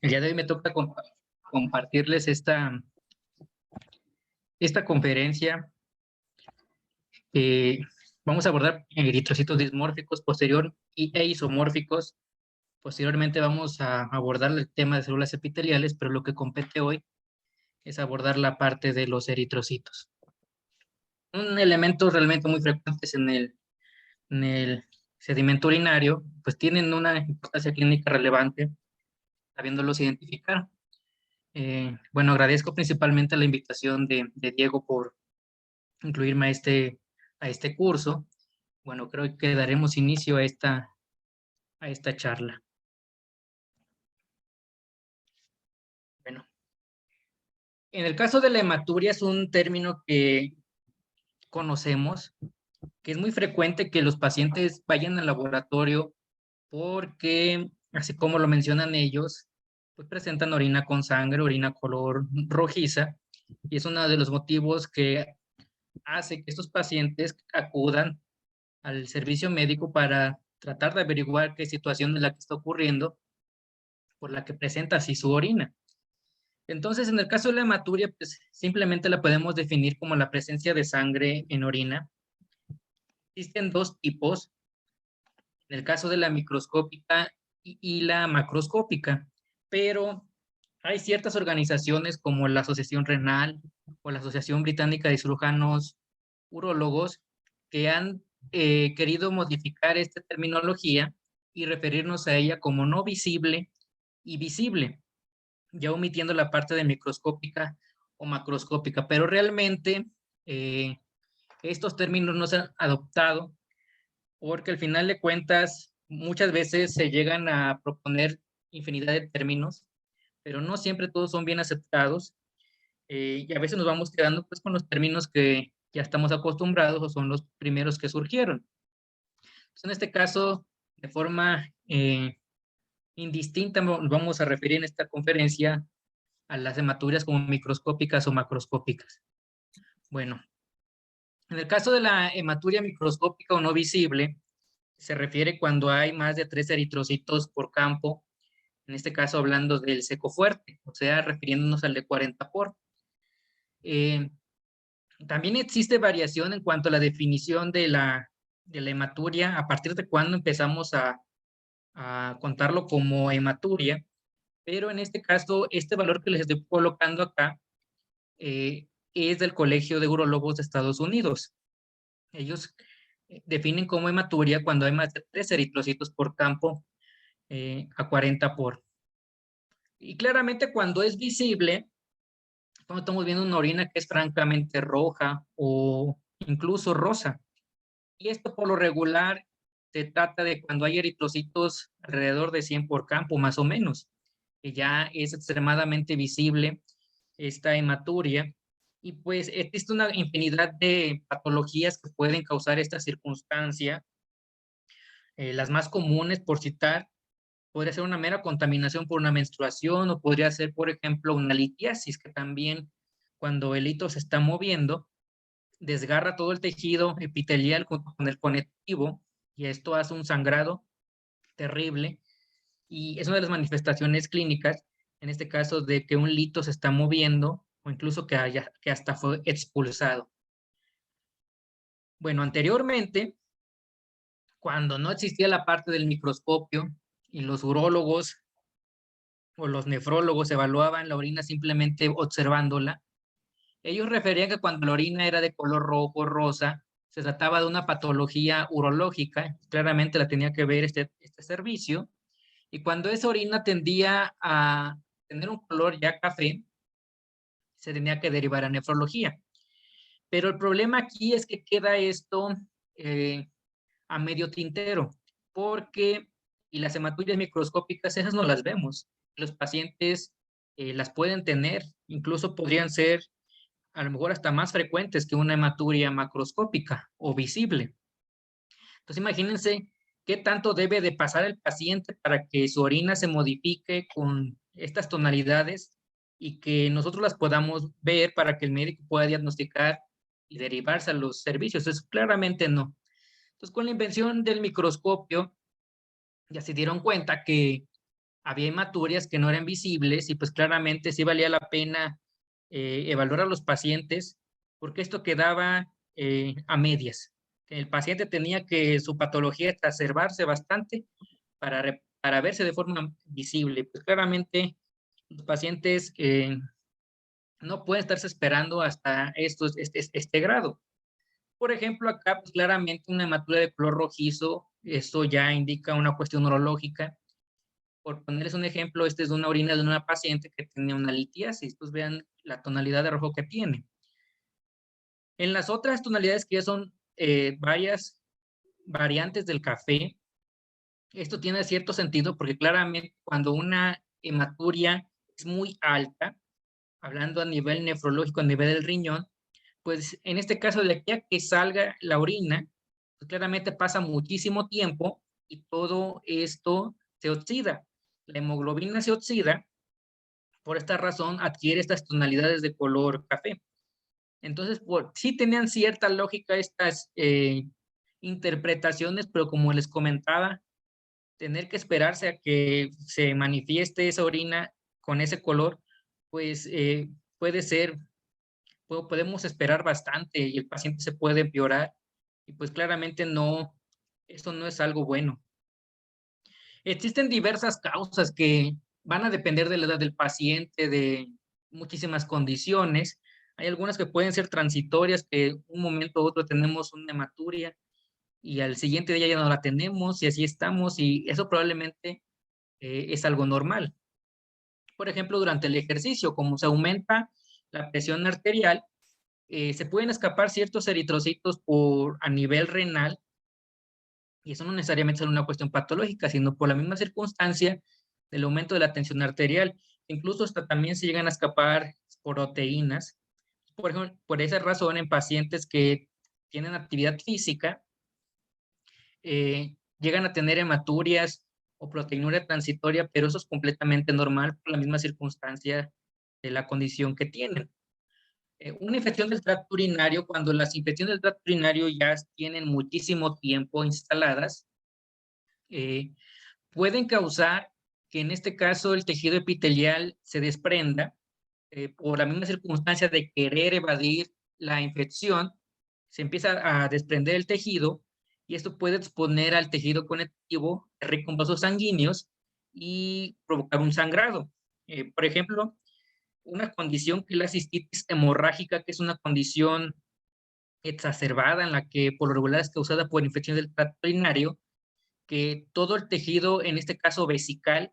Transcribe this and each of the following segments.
El día de hoy me toca compartirles esta conferencia. Vamos a abordar eritrocitos dismórficos e isomórficos. Posteriormente vamos a abordar el tema de células epiteliales, pero lo que compete hoy es abordar la parte de los eritrocitos. Un elemento realmente muy frecuente en el sedimento urinario, pues tienen una importancia clínica relevante, sabiéndolos identificar. Bueno, agradezco principalmente la invitación de Diego por incluirme a este curso. Bueno, creo que daremos inicio a esta charla. Bueno, en el caso de la hematuria es un término que conocemos, que es muy frecuente que los pacientes vayan al laboratorio porque, así como lo mencionan ellos, pues presentan orina con sangre, orina color rojiza, y es uno de los motivos que hace que estos pacientes acudan al servicio médico para tratar de averiguar qué situación es la que está ocurriendo por la que presenta así su orina. Entonces, en el caso de la hematuria, pues simplemente la podemos definir como la presencia de sangre en orina. Existen dos tipos, en el caso de la microscópica y la macroscópica, pero hay ciertas organizaciones como la Asociación Renal o la Asociación Británica de Cirujanos Urólogos que han querido modificar esta terminología y referirnos a ella como no visible y visible, ya omitiendo la parte de microscópica o macroscópica, pero realmente estos términos no se han adoptado porque al final de cuentas muchas veces se llegan a proponer infinidad de términos, pero no siempre todos son bien aceptados, y a veces nos vamos quedando pues con los términos que ya estamos acostumbrados o son los primeros que surgieron. Entonces, en este caso, de forma indistinta, nos vamos a referir en esta conferencia a las hematurias como microscópicas o macroscópicas. Bueno, en el caso de la hematuria microscópica o no visible, se refiere cuando hay más de 3 eritrocitos por campo, en este caso hablando del seco fuerte, o sea, refiriéndonos al de 40 por. También existe variación en cuanto a la definición de la hematuria, a partir de cuándo empezamos a contarlo como hematuria, pero en este caso, este valor que les estoy colocando acá es del Colegio de Urólogos de Estados Unidos. Ellos definen como hematuria cuando hay más de 3 eritrocitos por campo a 40 por. Y claramente cuando es visible, cuando estamos viendo una orina que es francamente roja o incluso rosa. Y esto por lo regular se trata de cuando hay eritrocitos alrededor de 100 por campo, más o menos, que ya es extremadamente visible esta hematuria. Y pues existe una infinidad de patologías que pueden causar esta circunstancia. Las más comunes, por citar, podría ser una mera contaminación por una menstruación o podría ser, por ejemplo, una litiasis, que también cuando el hito se está moviendo, desgarra todo el tejido epitelial con el conectivo y esto hace un sangrado terrible y es una de las manifestaciones clínicas, en este caso, de que un lito se está moviendo o incluso que hasta fue expulsado. Bueno, anteriormente, cuando no existía la parte del microscopio y los urólogos o los nefrólogos evaluaban la orina simplemente observándola, ellos referían que cuando la orina era de color rojo o rosa, se trataba de una patología urológica, claramente la tenía que ver este servicio, y cuando esa orina tendía a tener un color ya café, se tenía que derivar a nefrología. Pero el problema aquí es que queda esto a medio tintero, porque, y las hematurias microscópicas, esas no las vemos. Los pacientes las pueden tener, incluso podrían ser a lo mejor hasta más frecuentes que una hematuria macroscópica o visible. Entonces imagínense qué tanto debe de pasar el paciente para que su orina se modifique con estas tonalidades y que nosotros las podamos ver para que el médico pueda diagnosticar y derivarse a los servicios. Eso claramente no. Entonces con la invención del microscopio ya se dieron cuenta que había hematurias que no eran visibles y pues claramente sí valía la pena evaluar a los pacientes porque esto quedaba a medias. El paciente tenía que su patología exacerbarse bastante para verse de forma visible. Pues claramente los pacientes no pueden estarse esperando hasta este grado. Por ejemplo, acá pues claramente una hematuria de color rojizo, eso ya indica una cuestión neurológica. Por ponerles un ejemplo, este es de una orina de una paciente que tenía una litiasis. Pues vean la tonalidad de rojo que tiene. En las otras tonalidades que ya son varias variantes del café, esto tiene cierto sentido porque claramente cuando una hematuria es muy alta, hablando a nivel nefrológico, a nivel del riñón, pues en este caso de aquí a que salga la orina, pues claramente pasa muchísimo tiempo y todo esto se oxida. La hemoglobina se oxida, por esta razón adquiere estas tonalidades de color café. Entonces, sí tenían cierta lógica estas interpretaciones, pero como les comentaba, tener que esperarse a que se manifieste esa orina con ese color, pues puede ser, podemos esperar bastante y el paciente se puede empeorar y pues claramente no, eso no es algo bueno. Existen diversas causas que van a depender de la edad del paciente, de muchísimas condiciones. Hay algunas que pueden ser transitorias, que un momento u otro tenemos una hematuria y al siguiente día ya no la tenemos y así estamos y eso probablemente es algo normal. Por ejemplo, durante el ejercicio, como se aumenta la presión arterial, se pueden escapar ciertos eritrocitos a nivel renal y eso no necesariamente es una cuestión patológica, sino por la misma circunstancia del aumento de la tensión arterial. Incluso hasta también se llegan a escapar proteínas. Por ejemplo, por esa razón, en pacientes que tienen actividad física, llegan a tener hematurias o proteinuria transitoria, pero eso es completamente normal por la misma circunstancia de la condición que tienen. Una infección del tracto urinario, cuando las infecciones del tracto urinario ya tienen muchísimo tiempo instaladas, eh, pueden causar que en este caso el tejido epitelial se desprenda por la misma circunstancia de querer evadir la infección, se empieza a desprender el tejido y esto puede exponer al tejido conectivo rico en vasos sanguíneos y provocar un sangrado. Por ejemplo, una condición que es la cistitis hemorrágica, que es una condición exacerbada en la que por lo regular es causada por infección del tracto urinario, que todo el tejido, en este caso vesical,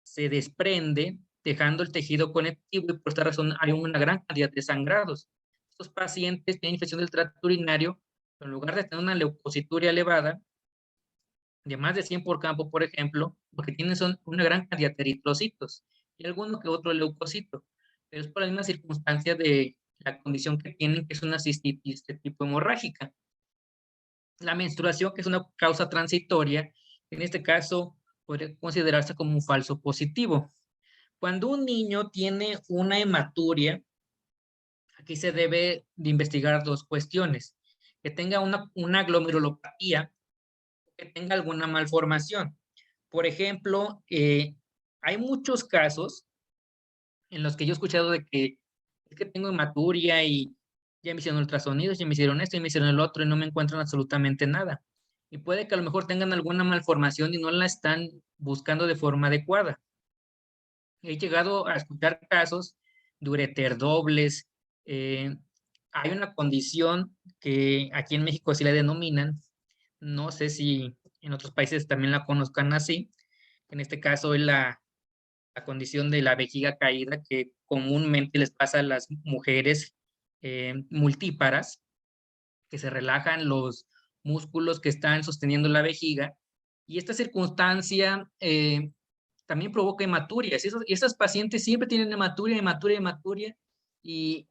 se desprende, dejando el tejido conectivo y por esta razón hay una gran cantidad de sangrados. Estos pacientes tienen infección del tracto urinario, pero en lugar de tener una leucocituria elevada, de más de 100 por campo, por ejemplo, lo que tienen son una gran cantidad de eritrocitos y alguno que otro leucocito. Pero es por la misma circunstancia de la condición que tienen, que es una cistitis de tipo hemorrágica. La menstruación, que es una causa transitoria, en este caso podría considerarse como un falso positivo. Cuando un niño tiene una hematuria, aquí se debe de investigar dos cuestiones: que tenga una glomerulopatía, que tenga alguna malformación. Por ejemplo, hay muchos casos en los que yo he escuchado de que es que tengo hematuria y ya me hicieron ultrasonidos, ya me hicieron esto y me hicieron el otro y no me encuentran absolutamente nada. Y puede que a lo mejor tengan alguna malformación y no la están buscando de forma adecuada. He llegado a escuchar casos de ureter dobles. eh, Hay una condición que aquí en México sí la denominan, no sé si en otros países también la conozcan así. En este caso es la condición de la vejiga caída que comúnmente les pasa a las mujeres multíparas, que se relajan los músculos que están sosteniendo la vejiga. Y esta circunstancia también provoca hematurias. Y esas pacientes siempre tienen hematuria, hematuria, hematuria, y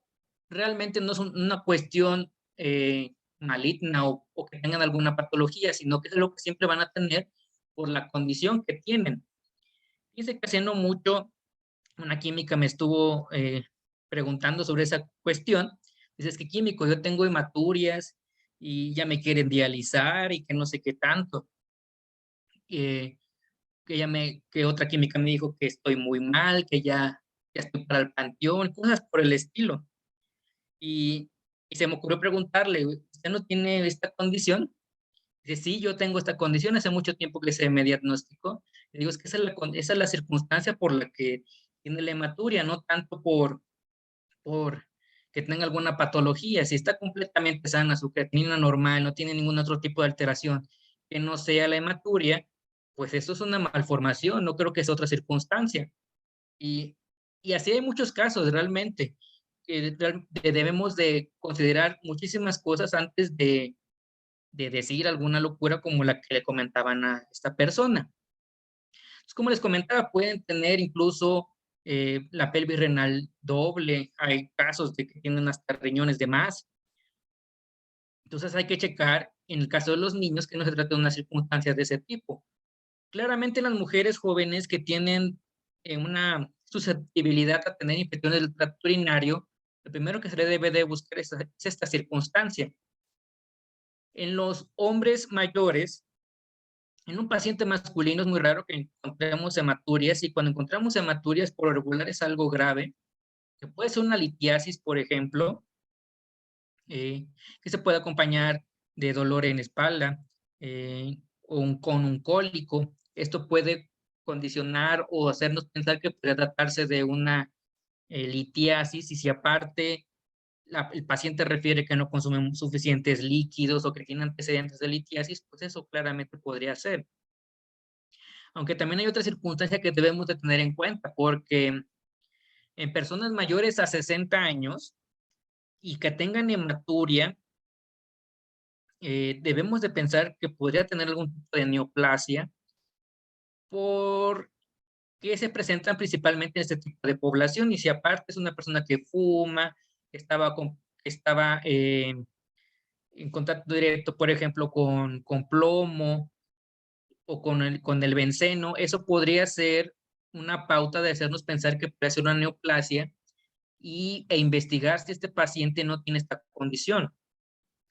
realmente no es una cuestión maligna o que tengan alguna patología, sino que es lo que siempre van a tener por la condición que tienen. Fíjense que haciendo mucho, una química me estuvo preguntando sobre esa cuestión. Dice, es que químico, yo tengo hematurias y ya me quieren dializar y que no sé qué tanto. Eh, que otra química me dijo que estoy muy mal, que ya estoy para el panteón, cosas por el estilo. Y, y se me ocurrió preguntarle, ¿usted no tiene esta condición? Dice, sí, yo tengo esta condición, hace mucho tiempo que se me diagnosticó. Le digo, es que esa es la circunstancia por la que tiene la hematuria, no tanto por que tenga alguna patología. Si está completamente sana, su creatinina normal, no tiene ningún otro tipo de alteración que no sea la hematuria, pues eso es una malformación, no creo que es otra circunstancia. Y, y así hay muchos casos realmente, que debemos de considerar muchísimas cosas antes de decir alguna locura como la que le comentaban a esta persona. Entonces, como les comentaba, pueden tener incluso la pelvis renal doble, hay casos de que tienen hasta riñones de más. Entonces hay que checar en el caso de los niños que no se trata de una circunstancia de ese tipo. Claramente las mujeres jóvenes que tienen una susceptibilidad a tener infecciones del tracto urinario, lo primero que se le debe de buscar es esta circunstancia. En los hombres mayores, en un paciente masculino es muy raro que encontremos hematurias, y cuando encontramos hematurias por lo regular es algo grave, que puede ser una litiasis, por ejemplo, que se puede acompañar de dolor en espalda con un cólico. Esto puede condicionar o hacernos pensar que puede tratarse de una litiasis, y si aparte el paciente refiere que no consume suficientes líquidos o que tiene antecedentes de litiasis, pues eso claramente podría ser. Aunque también hay otra circunstancia que debemos de tener en cuenta, porque en personas mayores a 60 años y que tengan hematuria, debemos de pensar que podría tener algún tipo de neoplasia, porque se presentan principalmente en este tipo de población. Y si aparte es una persona que fuma, estaba en contacto directo, por ejemplo, con plomo o con el benceno, eso podría ser una pauta de hacernos pensar que puede ser una neoplasia e investigar si este paciente no tiene esta condición,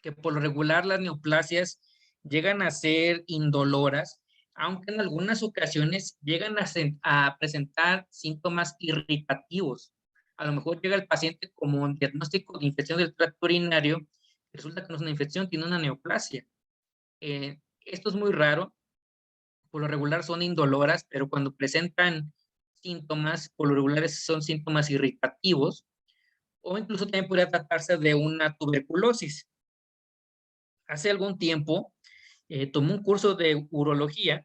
que por lo regular las neoplasias llegan a ser indoloras, aunque en algunas ocasiones llegan a presentar síntomas irritativos. A lo mejor llega el paciente como un diagnóstico de infección del tracto urinario, resulta que no es una infección, tiene una neoplasia. Esto es muy raro, por lo regular son indoloras, pero cuando presentan síntomas, por lo regular son síntomas irritativos, o incluso también podría tratarse de una tuberculosis. Hace algún tiempo tomé un curso de urología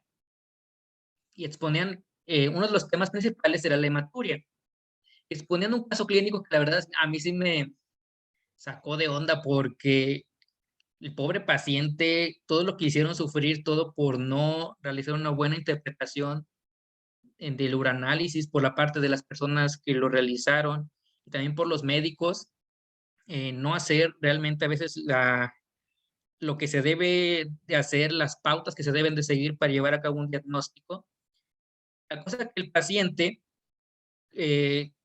y exponían, uno de los temas principales era la hematuria. Exponían un caso clínico que la verdad a mí sí me sacó de onda, porque el pobre paciente, todo lo que hicieron sufrir, todo por no realizar una buena interpretación del uranálisis por la parte de las personas que lo realizaron, y también por los médicos, no hacer realmente a veces lo que se debe de hacer, las pautas que se deben de seguir para llevar a cabo un diagnóstico. La cosa es que el paciente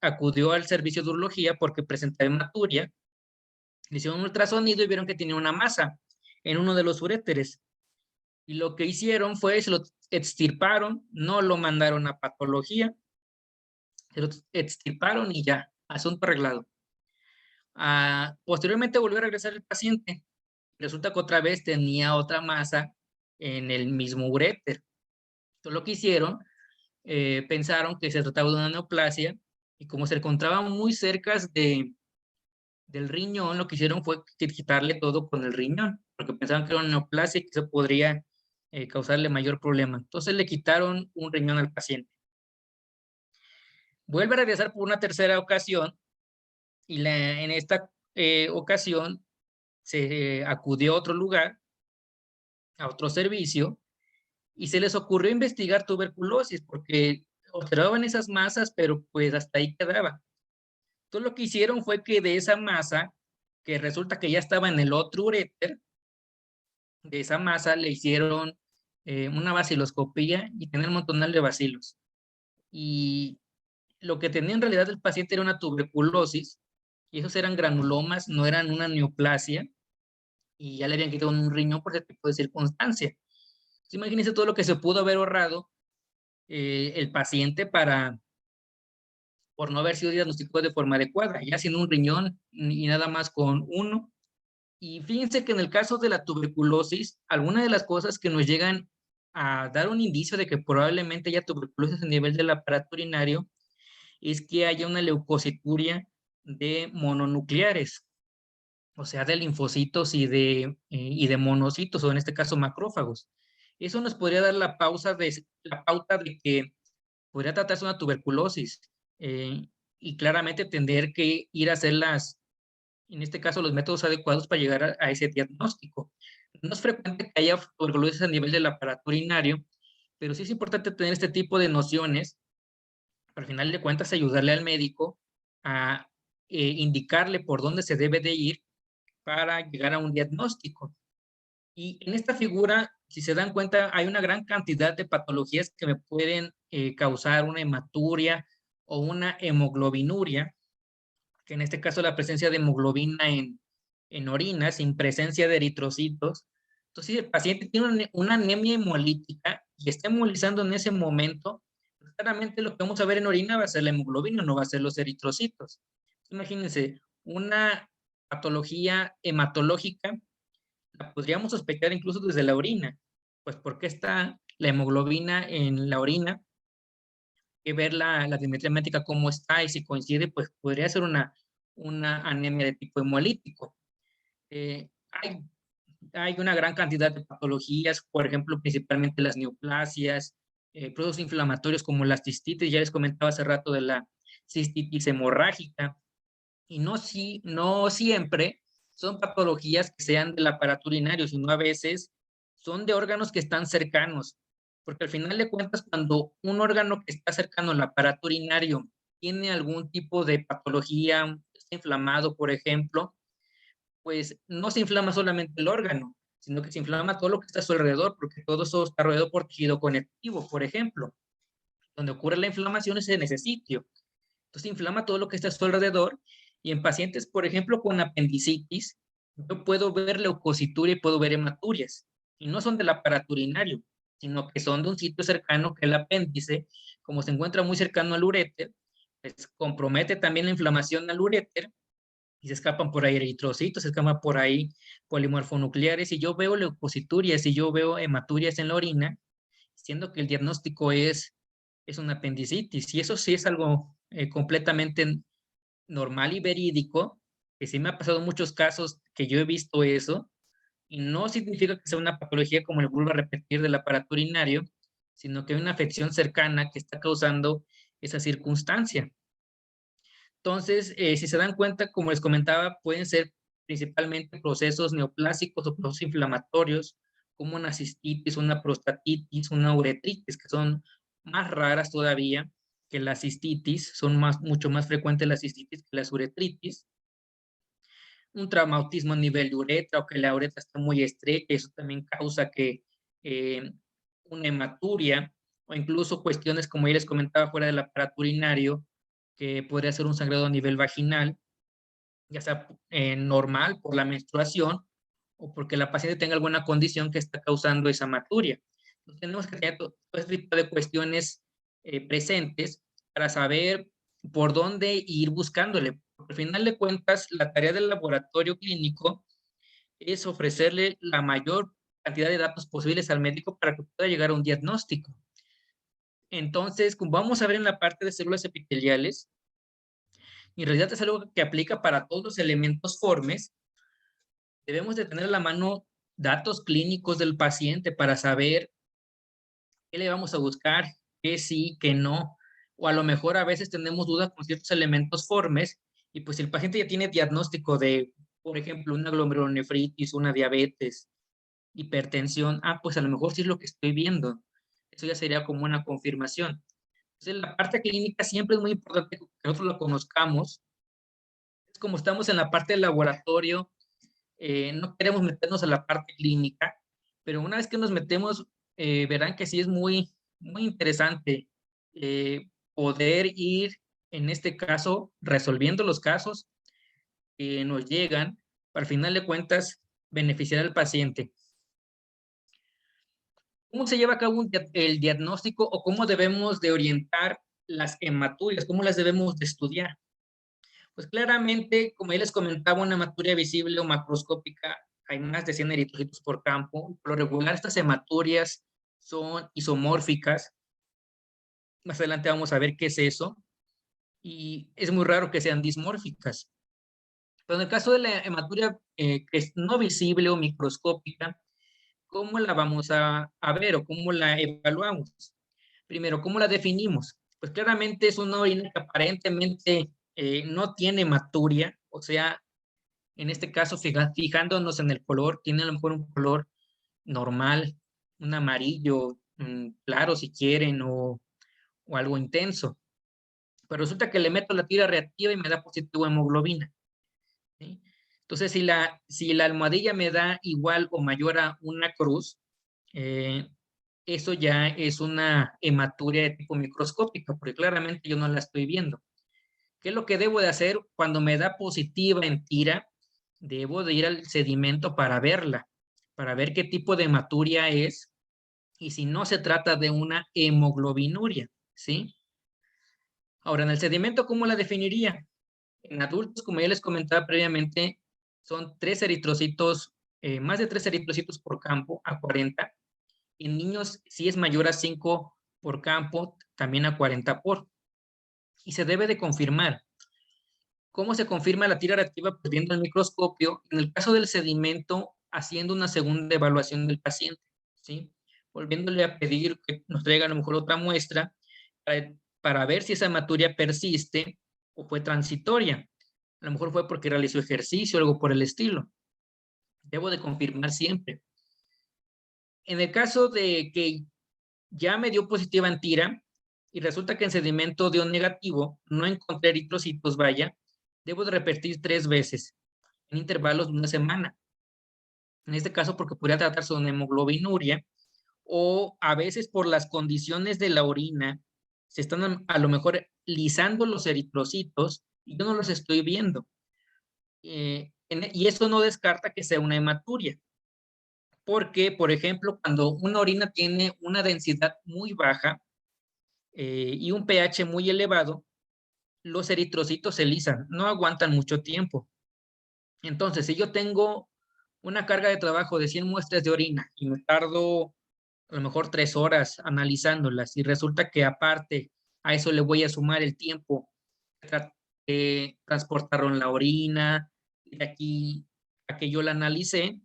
acudió al servicio de urología porque presentaba hematuria, le hicieron un ultrasonido y vieron que tenía una masa en uno de los uréteres. Y lo que hicieron fue, se lo extirparon, no lo mandaron a patología, se lo extirparon y ya, asunto arreglado. Posteriormente volvió a regresar el paciente. Resulta que otra vez tenía otra masa en el mismo uréter. Entonces lo que hicieron, pensaron que se trataba de una neoplasia, y como se encontraba muy cerca del riñón, lo que hicieron fue quitarle todo con el riñón, porque pensaban que era una neoplasia y que eso podría causarle mayor problema. Entonces le quitaron un riñón al paciente. Vuelve a regresar por una tercera ocasión, y en esta ocasión se acudió a otro lugar, a otro servicio, y se les ocurrió investigar tuberculosis porque observaban esas masas, pero pues hasta ahí quedaba. Entonces lo que hicieron fue que de esa masa, que resulta que ya estaba en el otro uréter, de esa masa le hicieron una baciloscopía y tenía un montonal de bacilos. Y lo que tenía en realidad el paciente era una tuberculosis, y esos eran granulomas, no eran una neoplasia, y ya le habían quitado un riñón por ese tipo de circunstancia. Entonces, imagínense todo lo que se pudo haber ahorrado el paciente por no haber sido diagnosticado de forma adecuada, ya sin un riñón y nada más con uno. Y fíjense que en el caso de la tuberculosis, algunas de las cosas que nos llegan a dar un indicio de que probablemente haya tuberculosis a nivel del aparato urinario es que haya una leucocituria de mononucleares, o sea, de linfocitos y de monocitos, o en este caso macrófagos. Eso nos podría dar la pauta de que podría tratarse una tuberculosis y claramente tendrer que ir a hacer en este caso, los métodos adecuados para llegar a ese diagnóstico. No es frecuente que haya tuberculosis a nivel del aparato urinario, pero sí es importante tener este tipo de nociones para al final de cuentas ayudarle al médico a indicarle por dónde se debe de ir para llegar a un diagnóstico. Y en esta figura, si se dan cuenta, hay una gran cantidad de patologías que me pueden causar una hematuria o una hemoglobinuria, que en este caso la presencia de hemoglobina en orina sin presencia de eritrocitos. Entonces, si el paciente tiene una anemia hemolítica y está hemolizando en ese momento, pues claramente lo que vamos a ver en orina va a ser la hemoglobina, no va a ser los eritrocitos. Imagínense, una patología hematológica la podríamos sospechar incluso desde la orina, pues porque está la hemoglobina en la orina, que ver la densitometría hemática cómo está y si coincide, pues podría ser una anemia de tipo hemolítico. Eh, hay, hay una gran cantidad de patologías, por ejemplo, principalmente las neoplasias, procesos inflamatorios como la cistitis, ya les comentaba hace rato de la cistitis hemorrágica, y no siempre son patologías que sean del aparato urinario, sino a veces son de órganos que están cercanos, porque al final de cuentas, cuando un órgano que está cercano al aparato urinario tiene algún tipo de patología, está inflamado, por ejemplo, pues no se inflama solamente el órgano, sino que se inflama todo lo que está a su alrededor, porque todo eso está rodeado por tejido conectivo, por ejemplo. Donde ocurre la inflamación es en ese sitio. Entonces inflama todo lo que está a su alrededor y en pacientes, por ejemplo, con apendicitis, yo puedo ver leucocituria y puedo ver hematurias. Y no son del aparato urinario, sino que son de un sitio cercano que el apéndice, como se encuentra muy cercano al uréter, pues compromete también la inflamación al uréter y se escapan por ahí eritrocitos, se escapan por ahí polimorfonucleares y yo veo leucociturias y yo veo hematurias en la orina, siendo que el diagnóstico es una apendicitis. Y eso sí es algo completamente normal y verídico, que sí me ha pasado muchos casos que yo he visto eso, y no significa que sea una patología como el vuelvo a repetir del aparato urinario, sino que hay una afección cercana que está causando esa circunstancia. Entonces, si se dan cuenta, como les comentaba, pueden ser principalmente procesos neoplásicos o procesos inflamatorios, como una cistitis, una prostatitis, una uretritis, que son más raras todavía que la cistitis, son mucho más frecuentes las cistitis que las uretritis. Un traumatismo a nivel de uretra o que la uretra está muy estrecha, eso también causa que eh, una hematuria o incluso cuestiones como ya les comentaba fuera del aparato urinario, que podría ser un sangrado a nivel vaginal, ya sea normal por la menstruación o porque la paciente tenga alguna condición que está causando esa hematuria. Entonces, tenemos que tener todo este tipo de cuestiones presentes para saber por dónde ir buscándole. Porque al final de cuentas, la tarea del laboratorio clínico es ofrecerle la mayor cantidad de datos posibles al médico para que pueda llegar a un diagnóstico. Entonces, como vamos a ver en la parte de células epiteliales, en realidad es algo que aplica para todos los elementos formes. Debemos de tener a la mano datos clínicos del paciente para saber qué le vamos a buscar, qué sí, qué no. O a lo mejor a veces tenemos dudas con ciertos elementos formes y pues el paciente ya tiene diagnóstico de, por ejemplo, una glomerulonefritis, una diabetes, hipertensión. Ah, pues a lo mejor sí es lo que estoy viendo. Eso ya sería como una confirmación. Entonces, la parte clínica siempre es muy importante que nosotros lo conozcamos. Es como estamos en la parte del laboratorio, no queremos meternos a la parte clínica, pero una vez que nos metemos, verán que sí es muy interesante poder ir, en este caso, resolviendo los casos que nos llegan, para al final de cuentas, beneficiar al paciente. ¿Cómo se lleva a cabo el diagnóstico o cómo debemos de orientar las hematurias? ¿Cómo las debemos de estudiar? Pues claramente, como ya les comentaba, una hematuria visible o macroscópica, hay más de 100 eritrocitos por campo. Por lo regular, estas hematurias son isomórficas. Más adelante vamos a ver qué es eso. Y es muy raro que sean dismórficas. Pero en el caso de la hematuria que es no visible o microscópica, ¿cómo la vamos a ver o cómo la evaluamos? Primero, ¿cómo la definimos? Pues claramente es una orina que aparentemente no tiene hematuria, o sea, en este caso, fijándonos en el color, tiene a lo mejor un color normal, un amarillo claro si quieren, o algo intenso. Pero resulta que le meto la tira reactiva y me da positivo hemoglobina, ¿sí? Entonces, si la almohadilla me da igual o mayor a una cruz, eh, eso ya es una hematuria de tipo microscópico, porque claramente yo no la estoy viendo. ¿Qué es lo que debo de hacer cuando me da positiva en tira? Debo de ir al sedimento para verla, para ver qué tipo de hematuria es y si no se trata de una hemoglobinuria, ¿sí? Ahora, en el sedimento, ¿cómo la definiría? En adultos, como ya les comentaba previamente, son 3 eritrocitos, más de 3 eritrocitos por campo a 40. En niños, si es mayor a 5 por campo, también a 40 por. Y se debe de confirmar. ¿Cómo se confirma la tira reactiva? Pues viendo el microscopio. En el caso del sedimento, haciendo una segunda evaluación del paciente, ¿sí? Volviéndole a pedir que nos traiga a lo mejor otra muestra para ver si esa hematuria persiste o fue transitoria. A lo mejor fue porque realizó ejercicio o algo por el estilo. Debo de confirmar siempre. En el caso de que ya me dio positiva en tira y resulta que en sedimento dio negativo, no encontré eritrocitos, vaya, debo de repetir 3 veces en intervalos de una semana. En este caso, porque podría tratarse de una hemoglobinuria, o a veces por las condiciones de la orina, se están a lo mejor lisando los eritrocitos y yo no los estoy viendo. Y eso no descarta que sea una hematuria, porque, por ejemplo, cuando una orina tiene una densidad muy baja y un pH muy elevado, los eritrocitos se lisan, no aguantan mucho tiempo. Entonces, si yo tengo una carga de trabajo de 100 muestras de orina y me tardo a lo mejor 3 horas analizándolas y resulta que aparte a eso le voy a sumar el tiempo de transportaron la orina, de aquí a que yo la analicé,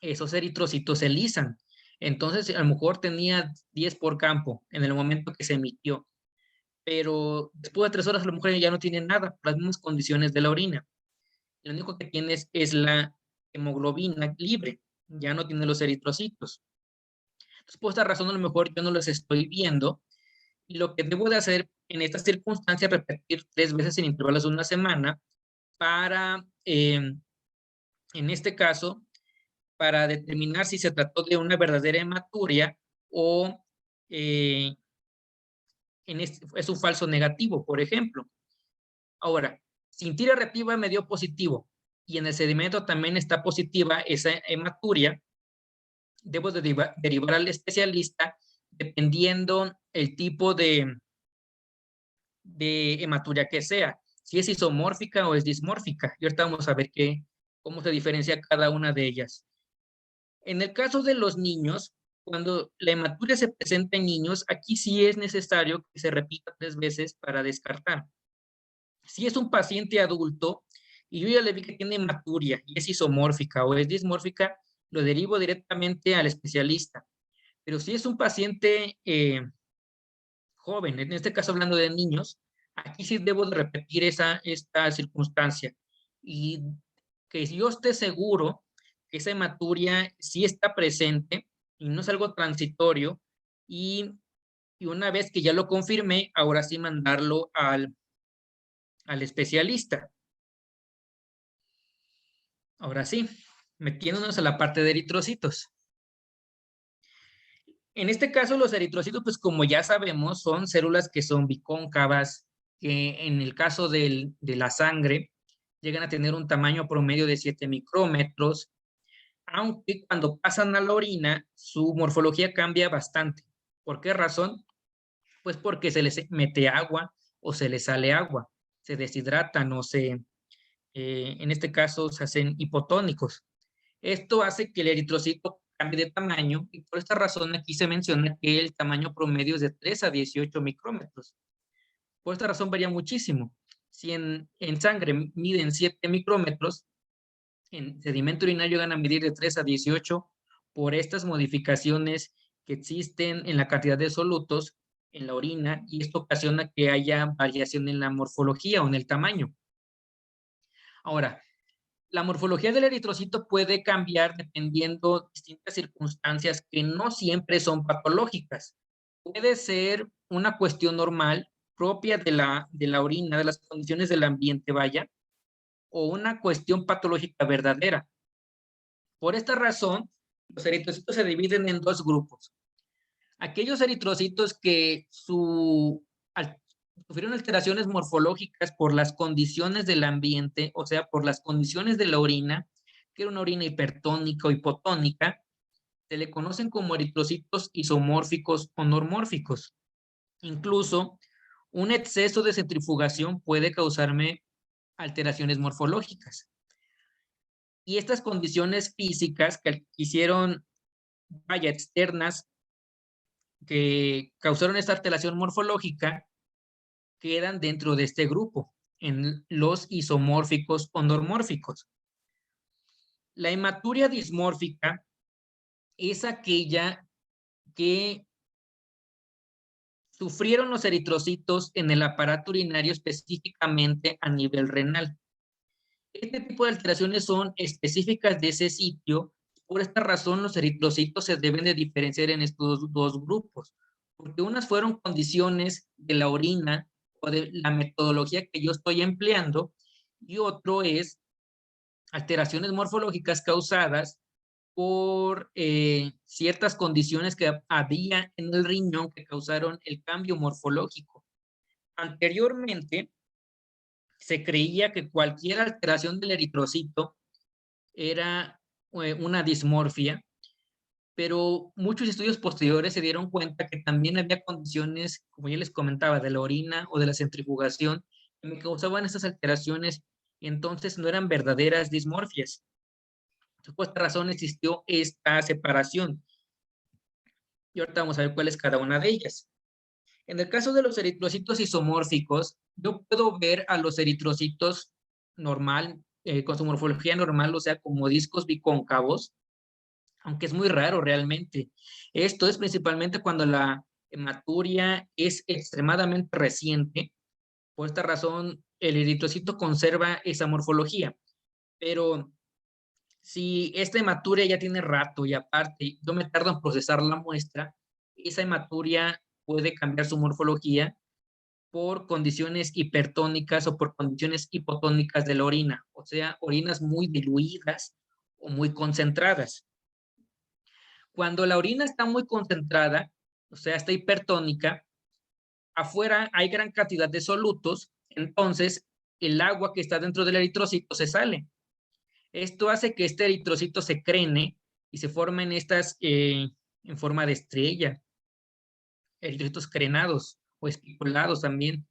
esos eritrocitos se lisan. Entonces, a lo mejor tenía 10 por campo en el momento que se emitió, pero después de 3 horas a lo mejor ya no tiene nada, por las mismas condiciones de la orina. Lo único que tienes es la hemoglobina libre, ya no tiene los eritrocitos. Entonces, por esta razón, a lo mejor yo no los estoy viendo y lo que debo de hacer en estas circunstancias es repetir 3 veces en intervalos de una semana para, en este caso, para determinar si se trató de una verdadera hematuria o eh, es un falso negativo, por ejemplo. Ahora, si tira reactiva me dio positivo y en el sedimento también está positiva esa hematuria, debo de derivar al especialista dependiendo el tipo de hematuria que sea, si es isomórfica o es dismórfica. Y ahorita vamos a ver cómo se diferencia cada una de ellas. En el caso de los niños, cuando la hematuria se presenta en niños, aquí sí es necesario que se repita 3 veces para descartar. Si es un paciente adulto y yo ya le vi que tiene hematuria y es isomórfica o es dismórfica, lo derivo directamente al especialista. Pero si es un paciente joven, en este caso hablando de niños, aquí sí debo de repetir esta circunstancia y que yo esté seguro que esa hematuria sí está presente y no es algo transitorio y una vez que ya lo confirmé, ahora sí mandarlo al especialista. Ahora sí, metiéndonos a la parte de eritrocitos. En este caso, los eritrocitos, pues como ya sabemos, son células que son bicóncavas, que en el caso de la sangre llegan a tener un tamaño promedio de 7 micrómetros. aunque cuando pasan a la orina, su morfología cambia bastante. ¿Por qué razón? Pues porque se les mete agua o se les sale agua, se deshidratan o en este caso, se hacen hipotónicos. Esto hace que el eritrocito cambie de tamaño y por esta razón aquí se menciona que el tamaño promedio es de 3 a 18 micrómetros. Por esta razón varía muchísimo. Si en sangre miden 7 micrómetros, en sedimento urinario van a medir de 3 a 18 por estas modificaciones que existen en la cantidad de solutos en la orina y esto ocasiona que haya variación en la morfología o en el tamaño. Ahora, la morfología del eritrocito puede cambiar dependiendo de distintas circunstancias que no siempre son patológicas. Puede ser una cuestión normal propia de la orina, de las condiciones del ambiente, vaya, o una cuestión patológica verdadera. Por esta razón, los eritrocitos se dividen en dos grupos. Aquellos eritrocitos que sufrieron alteraciones morfológicas por las condiciones del ambiente, o sea, por las condiciones de la orina, que era una orina hipertónica o hipotónica, se le conocen como eritrocitos isomórficos o normórficos. Incluso, un exceso de centrifugación puede causarme alteraciones morfológicas. Y estas condiciones físicas que hicieron, vaya, externas, que causaron esta alteración morfológica, quedan dentro de este grupo, en los isomórficos o normórficos. La hematuria dismórfica es aquella que sufrieron los eritrocitos en el aparato urinario, específicamente a nivel renal. Este tipo de alteraciones son específicas de ese sitio. Por esta razón, los eritrocitos se deben de diferenciar en estos dos grupos, porque unas fueron condiciones de la orina o de la metodología que yo estoy empleando, y otro es alteraciones morfológicas causadas por ciertas condiciones que había en el riñón que causaron el cambio morfológico. Anteriormente, se creía que cualquier alteración del eritrocito era una dismorfia, pero muchos estudios posteriores se dieron cuenta que también había condiciones, como ya les comentaba, de la orina o de la centrifugación, que me causaban estas alteraciones y entonces no eran verdaderas dismorfias. Entonces, por esta razón existió esta separación. Y ahorita vamos a ver cuál es cada una de ellas. En el caso de los eritrocitos isomórficos, yo puedo ver a los eritrocitos normal, con su morfología normal, o sea, como discos bicóncavos, aunque es muy raro realmente. Esto es principalmente cuando la hematuria es extremadamente reciente. Por esta razón, el eritrocito conserva esa morfología. Pero si esta hematuria ya tiene rato y aparte yo me tardo en procesar la muestra, esa hematuria puede cambiar su morfología por condiciones hipertónicas o por condiciones hipotónicas de la orina, o sea, orinas muy diluidas o muy concentradas. Cuando la orina está muy concentrada, o sea, está hipertónica, afuera hay gran cantidad de solutos, entonces el agua que está dentro del eritrocito se sale. Esto hace que este eritrocito se crene y se formen estas en forma de estrella, eritrocitos crenados o espiculados también.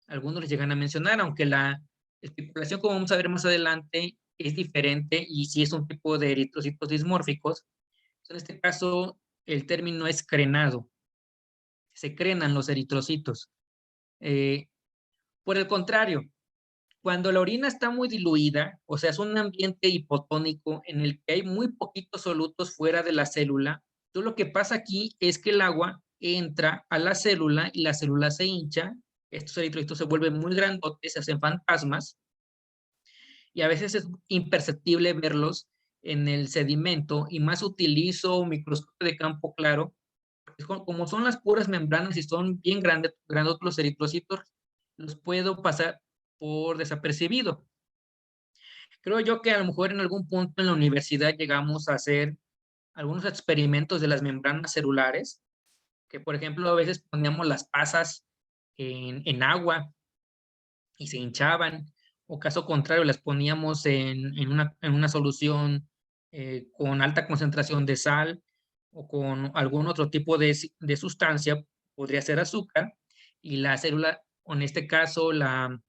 Algunos les llegan a mencionar, aunque la especulación, como vamos a ver más adelante, es diferente y sí es un tipo de eritrocitos dismórficos. En este caso, el término es crenado. Se crenan los eritrocitos. Eh, por el contrario, cuando la orina está muy diluida, o sea, es un ambiente hipotónico en el que hay muy poquitos solutos fuera de la célula, todo lo que pasa aquí es que el agua entra a la célula y la célula se hincha, estos eritrocitos se vuelven muy grandotes, se hacen fantasmas, y a veces es imperceptible verlos en el sedimento, y más utilizo un microscopio de campo claro, porque como son las puras membranas y son bien grandes los eritrocitos, los puedo pasar por desapercibido. Creo yo que a lo mejor en algún punto en la universidad llegamos a hacer algunos experimentos de las membranas celulares, que por ejemplo a veces poníamos las pasas en agua y se hinchaban, o caso contrario, las poníamos en una solución con alta concentración de sal o con algún otro tipo de sustancia, podría ser azúcar, y la célula, o en este caso la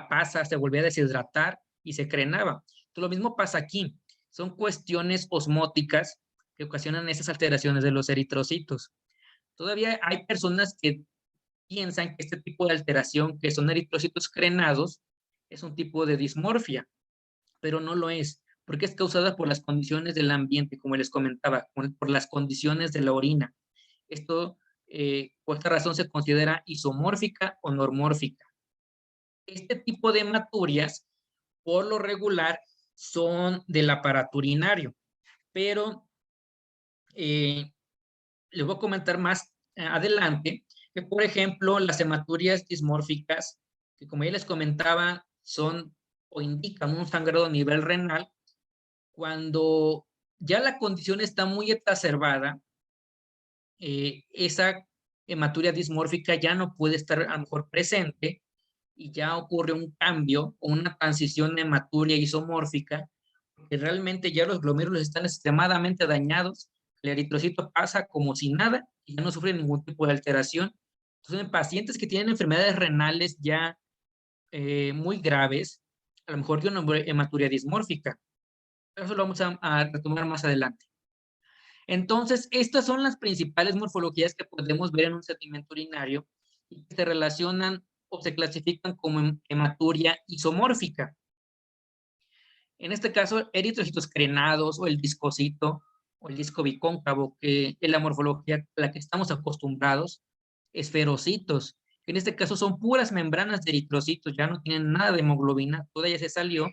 pasa, se volvía a deshidratar y se crenaba. Entonces, lo mismo pasa aquí. Son cuestiones osmóticas que ocasionan esas alteraciones de los eritrocitos. Todavía hay personas que piensan que este tipo de alteración, que son eritrocitos crenados, es un tipo de dismorfia, pero no lo es, porque es causada por las condiciones del ambiente, como les comentaba, por las condiciones de la orina. Esto, por esta razón, se considera isomórfica o normórfica. Este tipo de hematurias, por lo regular, son del aparato urinario, pero les voy a comentar más adelante que, por ejemplo, las hematurias dismórficas, que como ya les comentaba, son o indican un sangrado a nivel renal, cuando ya la condición está muy exacerbada, esa hematuria dismórfica ya no puede estar a lo mejor presente y ya ocurre un cambio o una transición de hematuria isomórfica, que realmente ya los glomérulos están extremadamente dañados, el eritrocito pasa como si nada y ya no sufre ningún tipo de alteración. Entonces, en pacientes que tienen enfermedades renales ya muy graves, a lo mejor de una hematuria dismórfica. Eso lo vamos a retomar más adelante. Entonces, estas son las principales morfologías que podemos ver en un sedimento urinario y que se relacionan o se clasifican como hematuria isomórfica. En este caso, eritrocitos crenados o el discocito o el disco bicóncavo, que es la morfología a la que estamos acostumbrados, esferocitos, que en este caso son puras membranas de eritrocitos, ya no tienen nada de hemoglobina, toda ella se salió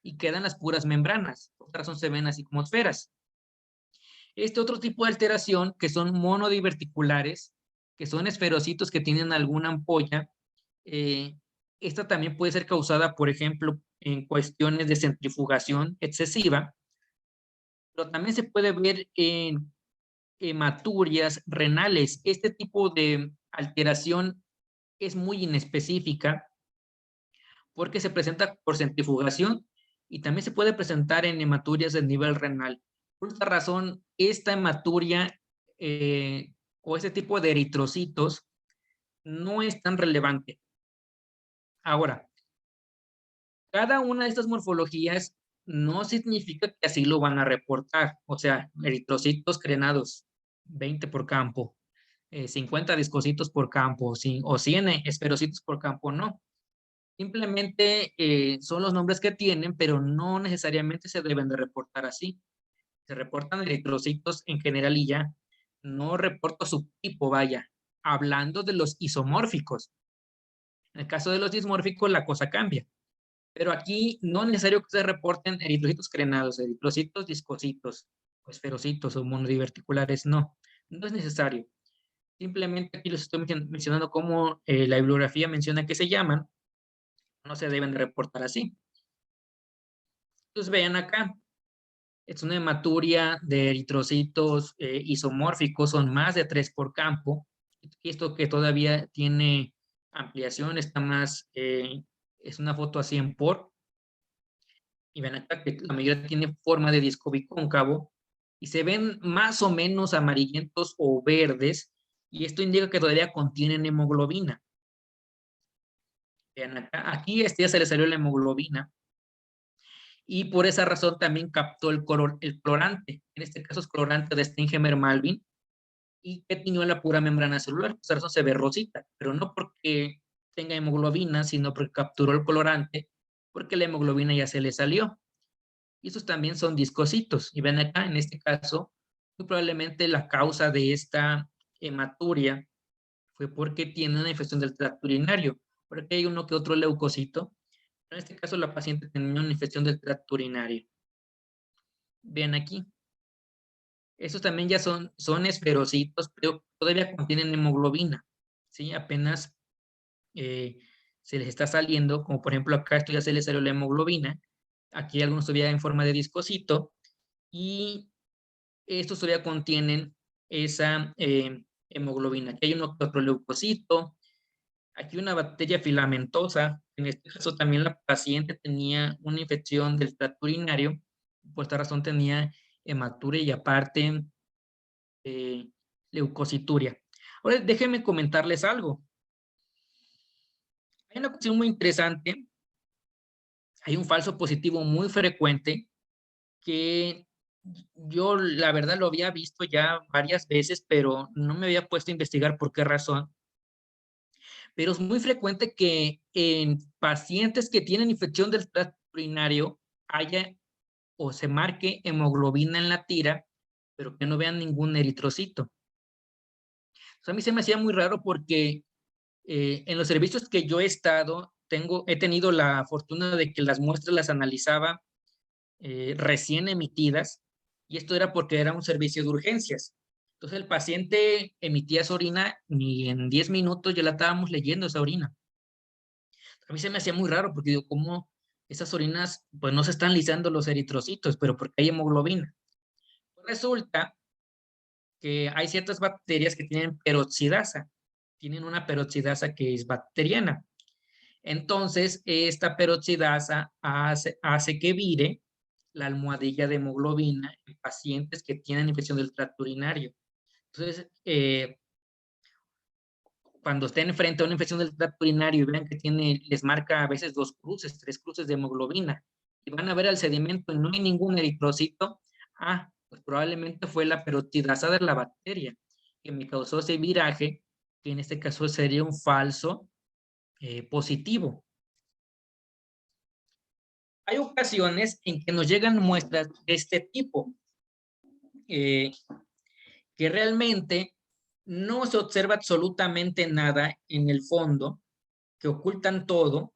y quedan las puras membranas, por otra razón se ven así como esferas. Este otro tipo de alteración, que son monodiverticulares, que son esferocitos que tienen alguna ampolla, esta también puede ser causada, por ejemplo, en cuestiones de centrifugación excesiva, pero también se puede ver en hematurias renales. Este tipo de alteración es muy inespecífica porque se presenta por centrifugación y también se puede presentar en hematurias de nivel renal. Por esta razón, esta hematuria o este tipo de eritrocitos no es tan relevante. Ahora, cada una de estas morfologías no significa que así lo van a reportar. O sea, eritrocitos crenados, 20 por campo, 50 discocitos por campo, o 100 esferocitos por campo, no. Simplemente son los nombres que tienen, pero no necesariamente se deben de reportar así. Se reportan eritrocitos en general y ya. No reporto su tipo, vaya. Hablando de los isomórficos. En el caso de los dismórficos, la cosa cambia. Pero aquí no es necesario que se reporten eritrocitos crenados, eritrocitos discocitos, o esferocitos o monodiverticulares, no. No es necesario. Simplemente aquí los estoy mencionando como la bibliografía menciona que se llaman, no se deben de reportar así. Entonces vean acá, es una hematuria de eritrocitos isomórficos, son más de 3 por campo. Y esto que todavía tiene ampliación, está más, es una foto a 100 por. Y ven acá que la mayoría tiene forma de disco bicóncavo y se ven más o menos amarillentos o verdes. Y esto indica que todavía contienen hemoglobina. Vean acá, aquí ya se le salió la hemoglobina. Y por esa razón también captó el colorante, en este caso es colorante de Steinheimer-Malvin, y que tiñó la pura membrana celular, por esa razón se ve rosita, pero no porque tenga hemoglobina, sino porque capturó el colorante, porque la hemoglobina ya se le salió. Y estos también son discocitos, y ven acá, en este caso, muy probablemente la causa de esta hematuria fue porque tiene una infección del tracto urinario, porque hay uno que otro leucocito. En este caso, la paciente tenía una infección del tracto urinario. Vean aquí. Estos también ya son esferocitos, pero todavía contienen hemoglobina. ¿Sí? Apenas se les está saliendo, como por ejemplo acá esto ya se les salió la hemoglobina. Aquí algunos todavía en forma de discocito. Y estos todavía contienen esa hemoglobina. Aquí hay uno que otro leucocito. Aquí una bacteria filamentosa. En este caso también la paciente tenía una infección del tracto urinario por esta razón tenía hematuria y aparte eh, leucocituria. Ahora déjenme comentarles algo. Hay una cuestión muy interesante. Hay un falso positivo muy frecuente que yo la verdad lo había visto ya varias veces, pero no me había puesto a investigar por qué razón. Pero es muy frecuente que en pacientes que tienen infección del tracto urinario haya o se marque hemoglobina en la tira, pero que no vean ningún eritrocito. O sea, a mí se me hacía muy raro porque en los servicios que yo he estado, he tenido la fortuna de que las muestras las analizaba recién emitidas, y esto era porque era un servicio de urgencias. Entonces el paciente emitía su orina y en 10 minutos ya la estábamos leyendo esa orina. A mí se me hacía muy raro porque digo, ¿cómo esas orinas pues no se están lisando los eritrocitos, pero porque hay hemoglobina? Pues resulta que hay ciertas bacterias que tienen peroxidasa, tienen una peroxidasa que es bacteriana. Entonces, esta peroxidasa hace que vire la almohadilla de hemoglobina en pacientes que tienen infección del tracto urinario. Entonces, cuando estén frente a una infección del tracto urinario y vean que les marca a veces 2 cruces, 3 cruces de hemoglobina, y van a ver el sedimento y no hay ningún eritrocito, pues probablemente fue la peroxidasa de la bacteria que me causó ese viraje, que en este caso sería un falso positivo. Hay ocasiones en que nos llegan muestras de este tipo, eh, que realmente no se observa absolutamente nada en el fondo, que ocultan todo,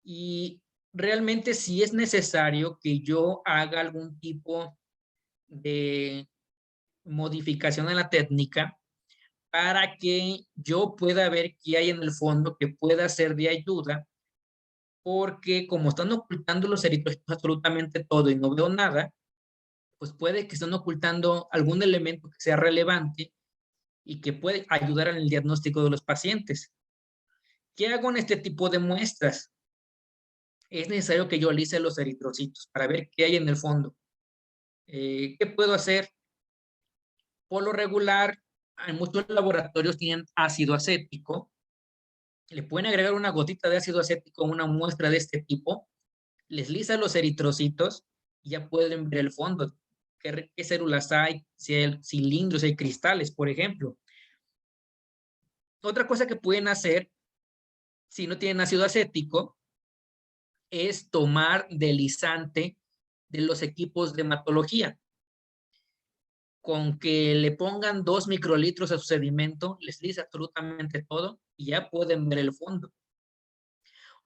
y realmente sí es necesario que yo haga algún tipo de modificación en la técnica para que yo pueda ver qué hay en el fondo que pueda ser de ayuda, porque como están ocultando los eritrocitos absolutamente todo y no veo nada, pues puede que estén ocultando algún elemento que sea relevante y que puede ayudar en el diagnóstico de los pacientes. ¿Qué hago en este tipo de muestras? Es necesario que yo alice los eritrocitos para ver qué hay en el fondo. ¿Qué puedo hacer? Por lo regular, en muchos laboratorios tienen ácido acético. Le pueden agregar una gotita de ácido acético a una muestra de este tipo, les lisa los eritrocitos y ya pueden ver el fondo. ¿Qué células hay? Si hay cilindros, si hay cristales, por ejemplo. Otra cosa que pueden hacer si no tienen ácido acético es tomar deslizante de los equipos de hematología. Con que le pongan 2 microlitros a su sedimento, les lisa absolutamente todo y ya pueden ver el fondo.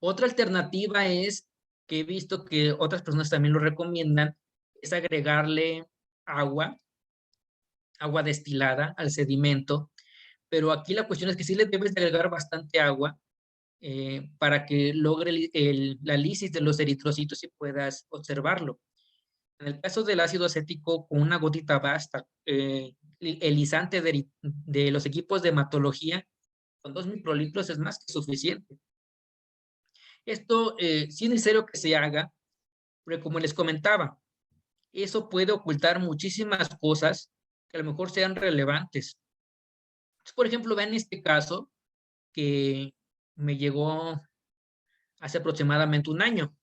Otra alternativa es, que he visto que otras personas también lo recomiendan, es agregarle agua, agua destilada al sedimento, pero aquí la cuestión es que sí le debes de agregar bastante agua para que logre la lisis de los eritrocitos y puedas observarlo. En el caso del ácido acético, con una gotita basta. El lisante de los equipos de hematología, con 2 microlitros es más que suficiente. Esto sí es necesario que se haga, porque como les comentaba, eso puede ocultar muchísimas cosas que a lo mejor sean relevantes. Entonces, por ejemplo, vean este caso que me llegó hace aproximadamente un año.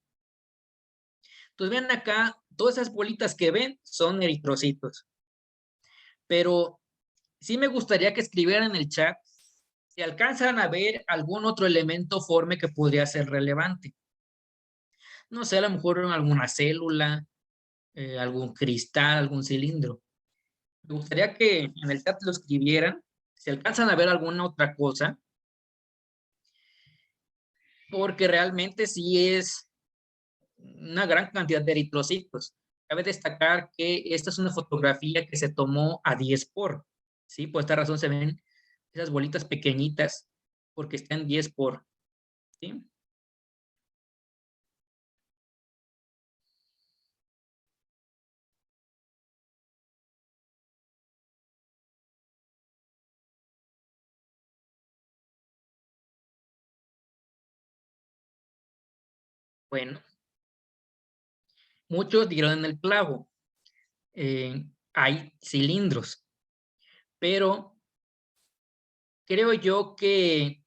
Entonces, vean acá, todas esas bolitas que ven son eritrocitos. Pero sí me gustaría que escribieran en el chat si alcanzan a ver algún otro elemento forme que podría ser relevante. No sé, a lo mejor alguna célula, algún cristal, algún cilindro. Me gustaría que en el chat lo escribieran si alcanzan a ver alguna otra cosa, porque realmente sí es una gran cantidad de eritrocitos. Cabe destacar que esta es una fotografía que se tomó a 10 por, ¿sí? Por esta razón se ven esas bolitas pequeñitas, porque están 10 por, ¿sí? Bueno, muchos dieron en el clavo. Hay cilindros, pero creo yo que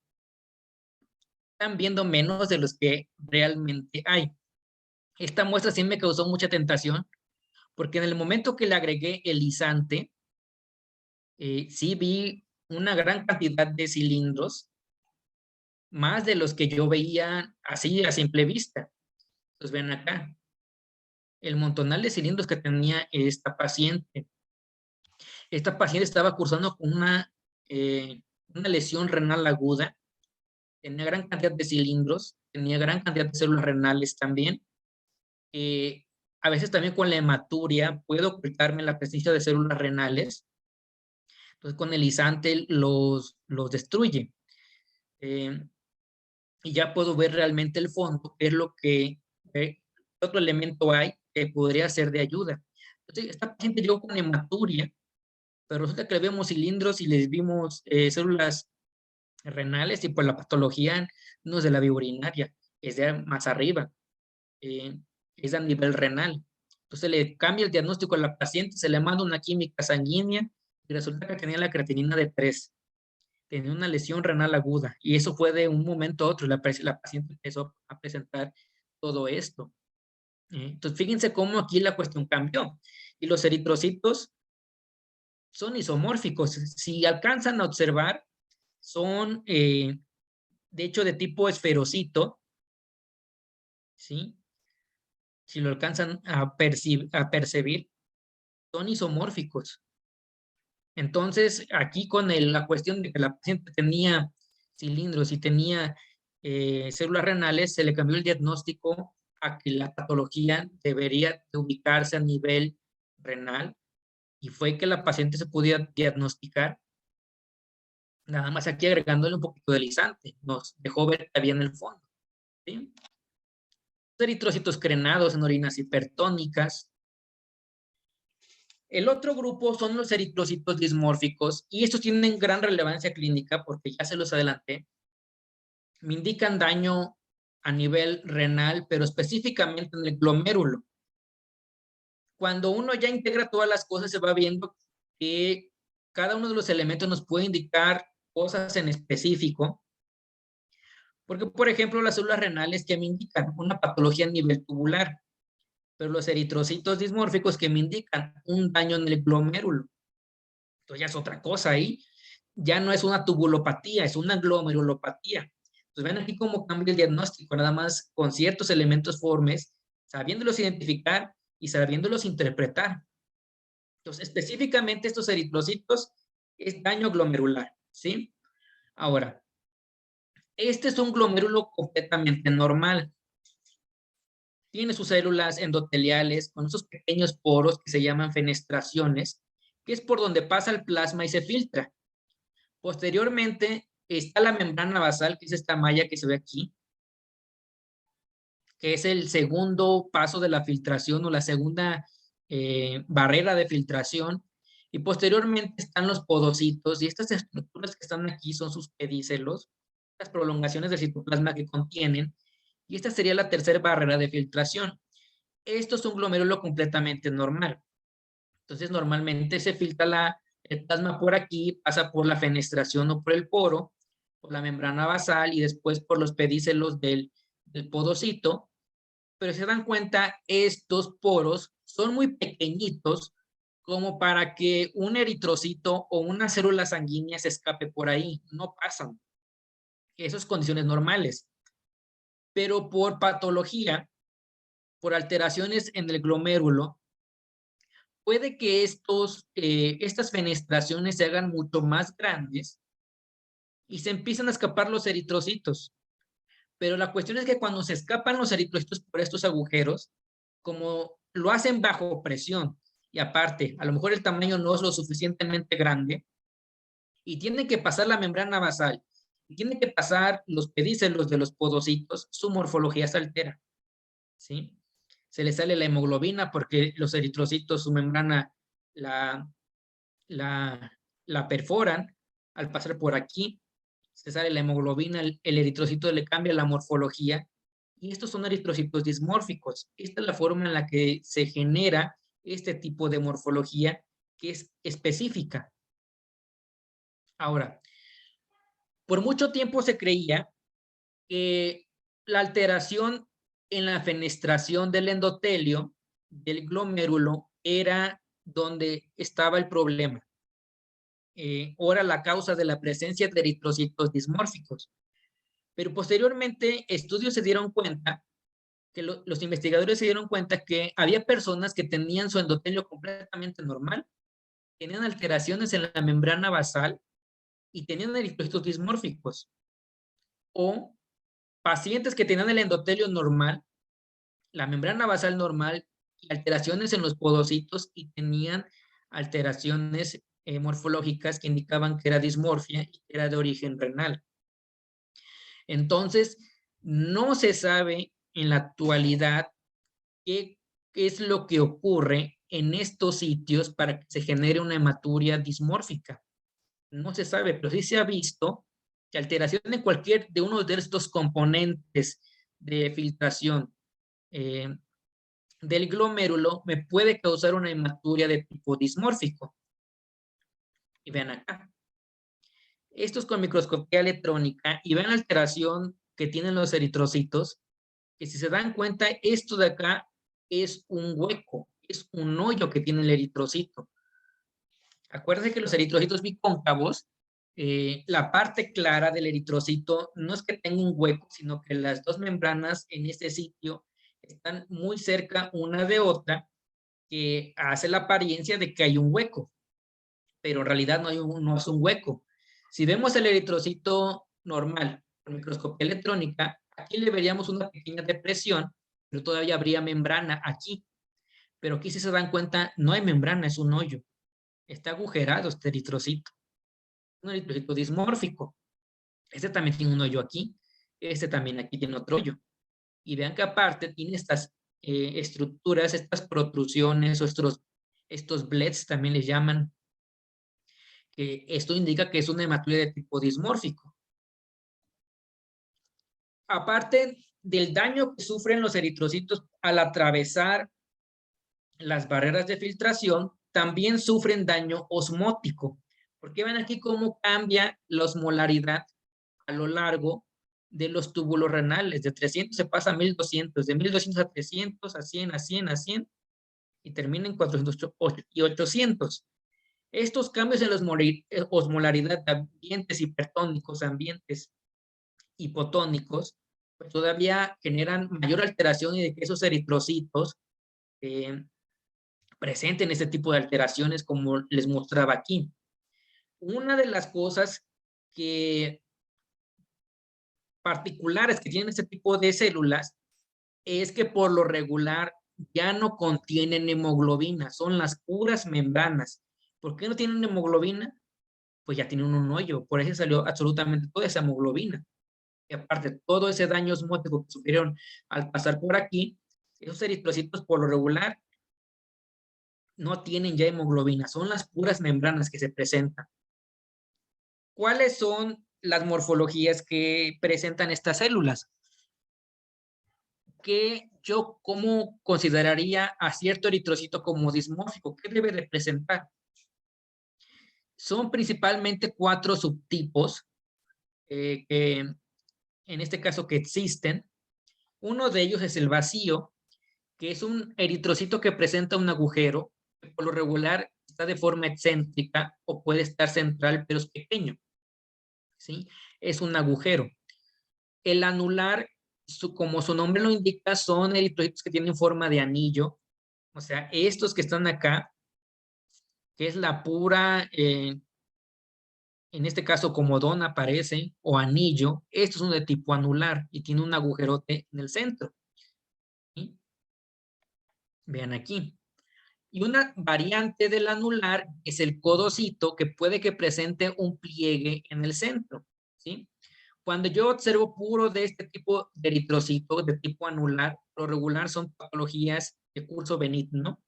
están viendo menos de los que realmente hay. Esta muestra sí me causó mucha tentación, porque en el momento que le agregué el lisante, sí vi una gran cantidad de cilindros, más de los que yo veía así a simple vista. Entonces ven acá, el montonal de cilindros que tenía esta paciente. Esta paciente estaba cursando con una lesión renal aguda, tenía gran cantidad de cilindros, tenía gran cantidad de células renales también. A veces también con la hematuria puedo ocultarme la presencia de células renales. Entonces con el lisante los destruye. Y ya puedo ver realmente el fondo, qué es lo que, qué otro elemento hay que podría ser de ayuda. Entonces, esta paciente llegó con hematuria, pero resulta que le vimos cilindros y les vimos células renales y pues la patología no es de la vía urinaria, es de más arriba, eh, es a nivel renal. Entonces le cambia el diagnóstico a la paciente, se le manda una química sanguínea y resulta que tenía la creatinina de 3, tenía una lesión renal aguda y eso fue de un momento a otro, la paciente empezó a presentar todo esto. Entonces fíjense cómo aquí la cuestión cambió y los eritrocitos son isomórficos. Si alcanzan a observar, son de hecho de tipo esferocito, ¿sí? Si lo alcanzan a percibir, son isomórficos. Entonces, aquí con la cuestión de que la paciente tenía cilindros y tenía células renales, se le cambió el diagnóstico a que la patología debería de ubicarse a nivel renal y fue que la paciente se podía diagnosticar, nada más aquí agregándole un poquito de lisante, nos dejó ver que había en el fondo, ¿sí? Eritrocitos crenados en orinas hipertónicas. El otro grupo son los eritrocitos dismórficos y estos tienen gran relevancia clínica porque ya se los adelanté. Me indican daño a nivel renal, pero específicamente en el glomérulo. Cuando uno ya integra todas las cosas, se va viendo que cada uno de los elementos nos puede indicar cosas en específico. Porque, por ejemplo, las células renales que me indican una patología a nivel tubular, pero los eritrocitos dismórficos que me indican un daño en el glomérulo. Entonces ya es otra cosa ahí. Ya no es una tubulopatía, es una glomerulopatía. Entonces ven aquí cómo cambia el diagnóstico, nada más con ciertos elementos formes, sabiéndolos identificar y sabiéndolos interpretar. Entonces, específicamente estos eritrocitos es daño glomerular, ¿sí? Ahora, este es un glomérulo completamente normal. Tiene sus células endoteliales con esos pequeños poros que se llaman fenestraciones, que es por donde pasa el plasma y se filtra. Posteriormente está la membrana basal, que es esta malla que se ve aquí, que es el segundo paso de la filtración o la segunda barrera de filtración. Y posteriormente están los podocitos y estas estructuras que están aquí son sus pedícelos, las prolongaciones del citoplasma que contienen. Y esta sería la tercera barrera de filtración. Esto es un glomérulo completamente normal. Entonces, normalmente se filtra el plasma por aquí, pasa por la fenestración o por el poro, por la membrana basal y después por los pedícelos del podocito. Pero si se dan cuenta, estos poros son muy pequeñitos como para que un eritrocito o una célula sanguínea se escape por ahí. No pasan. Esas son condiciones normales. Pero por patología, por alteraciones en el glomérulo, puede que estas fenestraciones se hagan mucho más grandes y se empiezan a escapar los eritrocitos. Pero la cuestión es que cuando se escapan los eritrocitos por estos agujeros, como lo hacen bajo presión, y aparte, a lo mejor el tamaño no es lo suficientemente grande, y tienen que pasar la membrana basal, y tienen que pasar los pedícelos de los podocitos, su morfología se altera, ¿sí? Se le sale la hemoglobina porque los eritrocitos, su membrana la, la perforan al pasar por aquí, se sale la hemoglobina, el eritrocito le cambia la morfología y estos son eritrocitos dismórficos. Esta es la forma en la que se genera este tipo de morfología que es específica. Ahora, por mucho tiempo se creía que la alteración en la fenestración del endotelio, del glomérulo, era donde estaba el problema. O era la causa de la presencia de eritrocitos dismórficos. Pero posteriormente estudios se dieron cuenta, que los investigadores se dieron cuenta que había personas que tenían su endotelio completamente normal, tenían alteraciones en la membrana basal y tenían eritrocitos dismórficos. O pacientes que tenían el endotelio normal, la membrana basal normal, y alteraciones en los podocitos y tenían alteraciones morfológicas que indicaban que era dismorfia y que era de origen renal. Entonces, no se sabe en la actualidad qué es lo que ocurre en estos sitios para que se genere una hematuria dismórfica. No se sabe, pero sí se ha visto que alteración en cualquier de uno de estos componentes de filtración del glomérulo me puede causar una hematuria de tipo dismórfico. Y vean acá. Esto es con microscopía electrónica y vean la alteración que tienen los eritrocitos, que si se dan cuenta, esto de acá es un hueco, es un hoyo que tiene el eritrocito. Acuérdense que los eritrocitos bicóncavos, la parte clara del eritrocito no es que tenga un hueco, sino que las dos membranas en este sitio están muy cerca una de otra, que hace la apariencia de que hay un hueco, pero en realidad no es un hueco. Si vemos el eritrocito normal con microscopía electrónica, aquí le veríamos una pequeña depresión, pero todavía habría membrana aquí. Pero aquí, si se dan cuenta, no hay membrana, es un hoyo. Está agujerado este eritrocito. Un eritrocito dismórfico. Este también tiene un hoyo aquí. Este también aquí tiene otro hoyo. Y vean que aparte tiene estas estructuras, estas protrusiones o estos blebs también les llaman. Esto indica que es una hematuria de tipo dismórfico. Aparte del daño que sufren los eritrocitos al atravesar las barreras de filtración, también sufren daño osmótico. Porque ven aquí cómo cambia la osmolaridad a lo largo de los túbulos renales. De 300 se pasa a 1200, de 1200 a 300, a 100, a 100, a 100, y termina en 400 y 800. Estos cambios en la osmolaridad de ambientes hipertónicos, ambientes hipotónicos, pues todavía generan mayor alteración y de que esos eritrocitos presenten este tipo de alteraciones como les mostraba aquí. Una de las cosas que particulares que tienen este tipo de células es que por lo regular ya no contienen hemoglobina, son las puras membranas. ¿Por qué no tienen hemoglobina? Pues ya tienen un hoyo, por eso salió absolutamente toda esa hemoglobina. Y aparte, todo ese daño osmótico que sufrieron al pasar por aquí, esos eritrocitos por lo regular no tienen ya hemoglobina, son las puras membranas que se presentan. ¿Cuáles son las morfologías que presentan estas células? Que yo, ¿cómo consideraría a cierto eritrocito como dismórfico? ¿Qué debe representar? Son principalmente 4 subtipos que en este caso que existen. Uno de ellos es el vacío, que es un eritrocito que presenta un agujero, que por lo regular está de forma excéntrica o puede estar central, pero es pequeño. ¿Sí? Es un agujero. El anular, como su nombre lo indica, son eritrocitos que tienen forma de anillo. O sea, estos que están acá, que es la pura, en este caso comodón aparece, o anillo, estos son de tipo anular y tiene un agujerote en el centro. ¿Sí? Vean aquí. Y una variante del anular es el codocito, que puede que presente un pliegue en el centro. ¿Sí? Cuando yo observo puro de este tipo de eritrocitos de tipo anular, lo regular son patologías de curso benigno.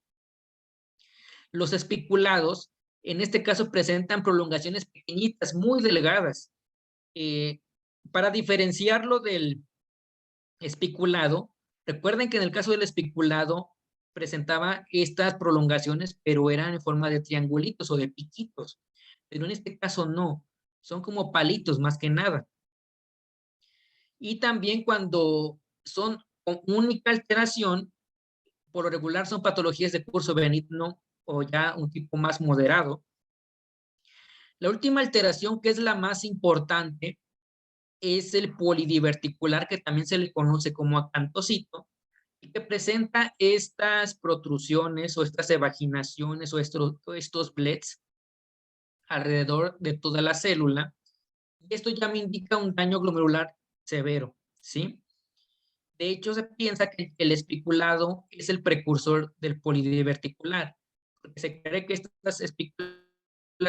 Los espiculados, en este caso, presentan prolongaciones pequeñitas, muy delgadas. Para diferenciarlo espiculado, recuerden que en el caso del espiculado presentaba estas prolongaciones, pero eran en forma de triangulitos o de piquitos. Pero en este caso no, son como palitos más que nada. Y también cuando son con única alteración, por lo regular son patologías de curso benigno o ya un tipo más moderado. La última alteración, que es la más importante, es el polidiverticular, que también se le conoce como acantocito, y que presenta estas protrusiones o estas evaginaciones o estos blebs alrededor de toda la célula. Y esto ya me indica un daño glomerular severo, ¿sí? De hecho, se piensa que el espiculado es el precursor del polidiverticular, porque se cree que estas espículas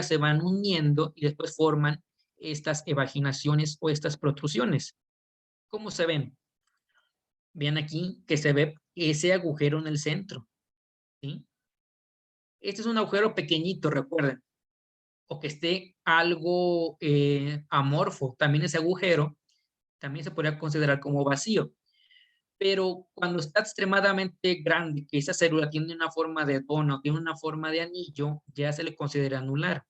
se van uniendo y después forman estas evaginaciones o estas protrusiones. ¿Cómo se ven? Vean aquí que se ve ese agujero en el centro, ¿sí? Este es un agujero pequeñito, recuerden, o que esté algo amorfo. También ese agujero también se podría considerar como vacío. Pero cuando está extremadamente grande, que esa célula tiene una forma de dona o tiene una forma de anillo, ya se le considera anular.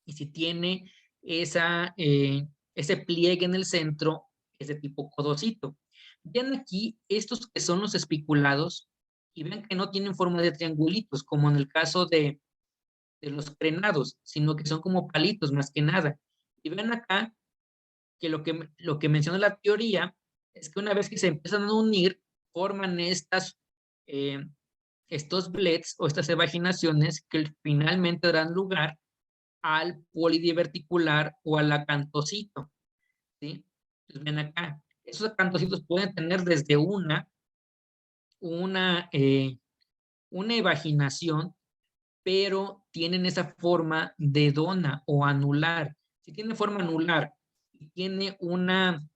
Y si tiene ese pliegue en el centro, es de tipo codocito. Vean aquí estos que son los espiculados y vean que no tienen forma de triangulitos, como en el caso de los crenados, sino que son como palitos más que nada. Y vean acá que lo que menciona la teoría es que una vez que se empiezan a unir, forman eh, estos blebs o estas evaginaciones que finalmente darán lugar al polidiverticular o al acantocito, ¿sí? Entonces ven acá, esos acantocitos pueden tener desde una, eh, una evaginación, pero tienen esa forma de dona o anular. Si tiene forma anular y tiene una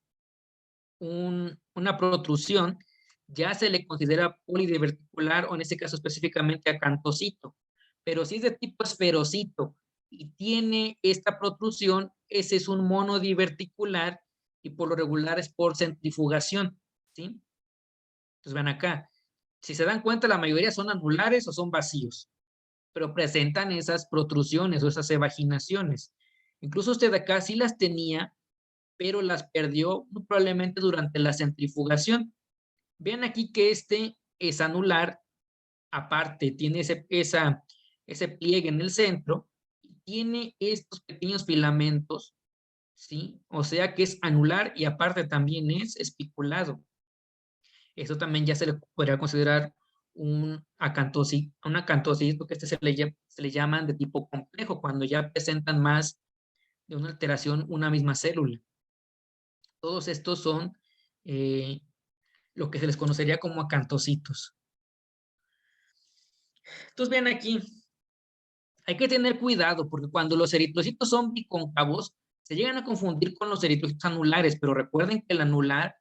protrusión, ya se le considera polidiverticular o en este caso específicamente acantocito. Pero si es de tipo esferocito y tiene esta protrusión, ese es un monodiverticular y por lo regular es por centrifugación, ¿sí? Entonces ven acá, si se dan cuenta la mayoría son anulares o son vacíos, pero presentan esas protrusiones o esas evaginaciones. Incluso usted acá sí las tenía, pero las perdió probablemente durante la centrifugación. Vean aquí que este es anular, aparte tiene ese pliegue en el centro, y tiene estos pequeños filamentos, ¿sí? O sea que es anular y aparte también es espiculado. Eso también ya se le podría considerar un acantocito, que se le llaman de tipo complejo, cuando ya presentan más de una alteración una misma célula. Todos estos son eh, lo que se les conocería como acantocitos. Entonces, vean aquí, hay que tener cuidado porque cuando los eritrocitos son bicóncavos, se llegan a confundir con los eritrocitos anulares, pero recuerden que el anular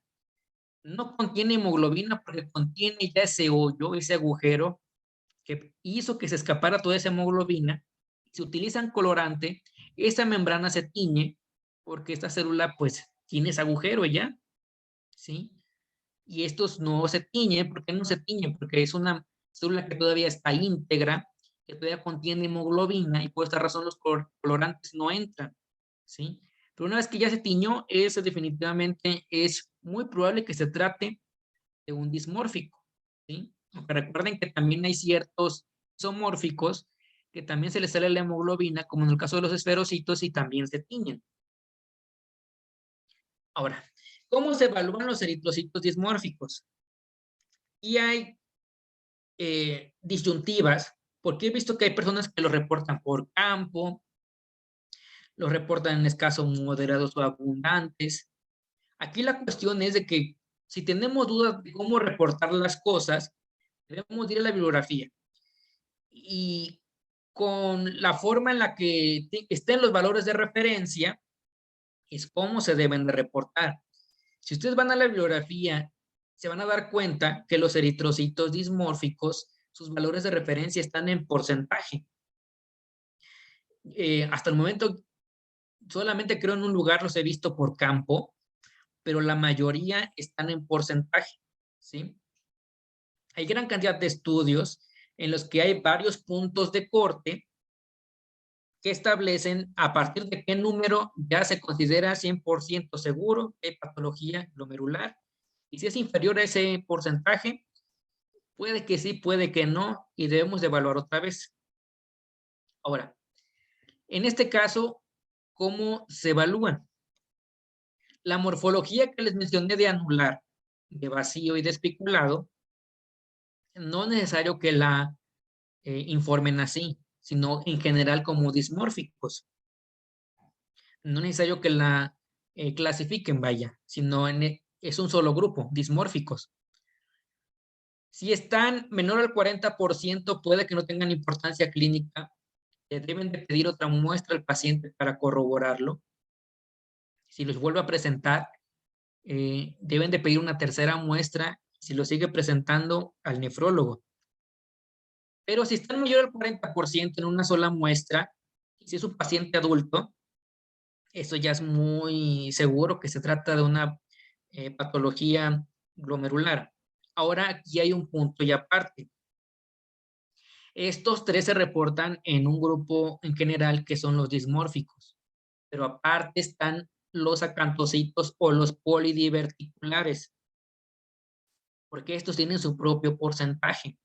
no contiene hemoglobina porque contiene ya ese hoyo, ese agujero que hizo que se escapara toda esa hemoglobina. Si utilizan colorante, esa membrana se tiñe porque esta célula pues tiene ese agujero ya, ¿sí? Y estos no se tiñen. ¿Por qué no se tiñen? Porque es una célula que todavía está íntegra, que todavía contiene hemoglobina y por esta razón los colorantes no entran, ¿sí? Pero una vez que ya se tiñó, ese definitivamente es muy probable que se trate de un dismórfico, ¿sí? Porque recuerden que también hay ciertos isomórficos que también se les sale la hemoglobina, como en el caso de los esferocitos, y también se tiñen. Ahora, ¿cómo se evalúan los eritrocitos dismórficos? Y hay disyuntivas, porque he visto que hay personas que lo reportan por campo, lo reportan en escasos, moderados o abundantes. Aquí la cuestión es de que si tenemos dudas de cómo reportar las cosas, debemos ir a la bibliografía. Y con la forma en la que estén los valores de referencia, es cómo se deben de reportar. Si ustedes van a la bibliografía, se van a dar cuenta que los eritrocitos dismórficos, sus valores de referencia están en porcentaje. Hasta el momento, solamente creo en un lugar los he visto por campo, pero la mayoría están en porcentaje, ¿sí? Hay gran cantidad de estudios en los que hay varios puntos de corte que establecen a partir de qué número ya se considera 100% seguro que hay patología glomerular. Y si es inferior a ese porcentaje, puede que sí, puede que no, y debemos de evaluar otra vez. Ahora, en este caso, ¿cómo se evalúan? La morfología que les mencioné de anular, de vacío y de especulado, no es necesario que la informen así, sino en general como dismórficos. No es necesario que la clasifiquen, vaya, sino es un solo grupo, dismórficos. Si están menor al 40%, puede que no tengan importancia clínica. Deben de pedir otra muestra al paciente para corroborarlo. Si los vuelve a presentar, deben de pedir una tercera muestra si lo sigue presentando al nefrólogo. Pero si están mayor al 40% en una sola muestra, y si es un paciente adulto, eso ya es muy seguro que se trata de una patología glomerular. Ahora aquí hay un punto y aparte. Estos tres se reportan en un grupo en general que son los dismórficos, pero aparte están los acantocitos o los polidiverticulares, porque estos tienen su propio porcentaje.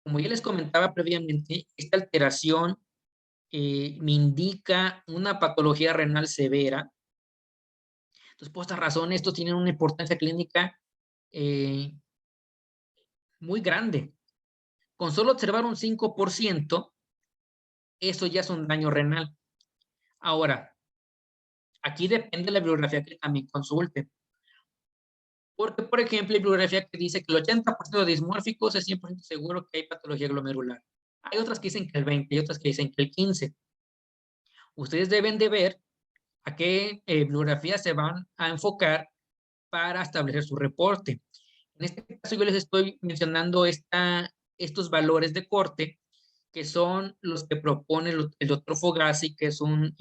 Como ya les comentaba previamente, esta alteración me indica una patología renal severa. Entonces, por esta razón, estos tienen una importancia clínica muy grande. Con solo observar un 5%, eso ya es un daño renal. Ahora, aquí depende de la bibliografía que también consulte. Porque, por ejemplo, hay bibliografía que dice que el 80% de dismórficos es 100% seguro que hay patología glomerular. Hay otras que dicen que el 20% y otras que dicen que el 15%. Ustedes deben de ver a qué bibliografía se van a enfocar para establecer su reporte. En este caso yo les estoy mencionando estos valores de corte que son los que propone el doctor Fogassi, que es un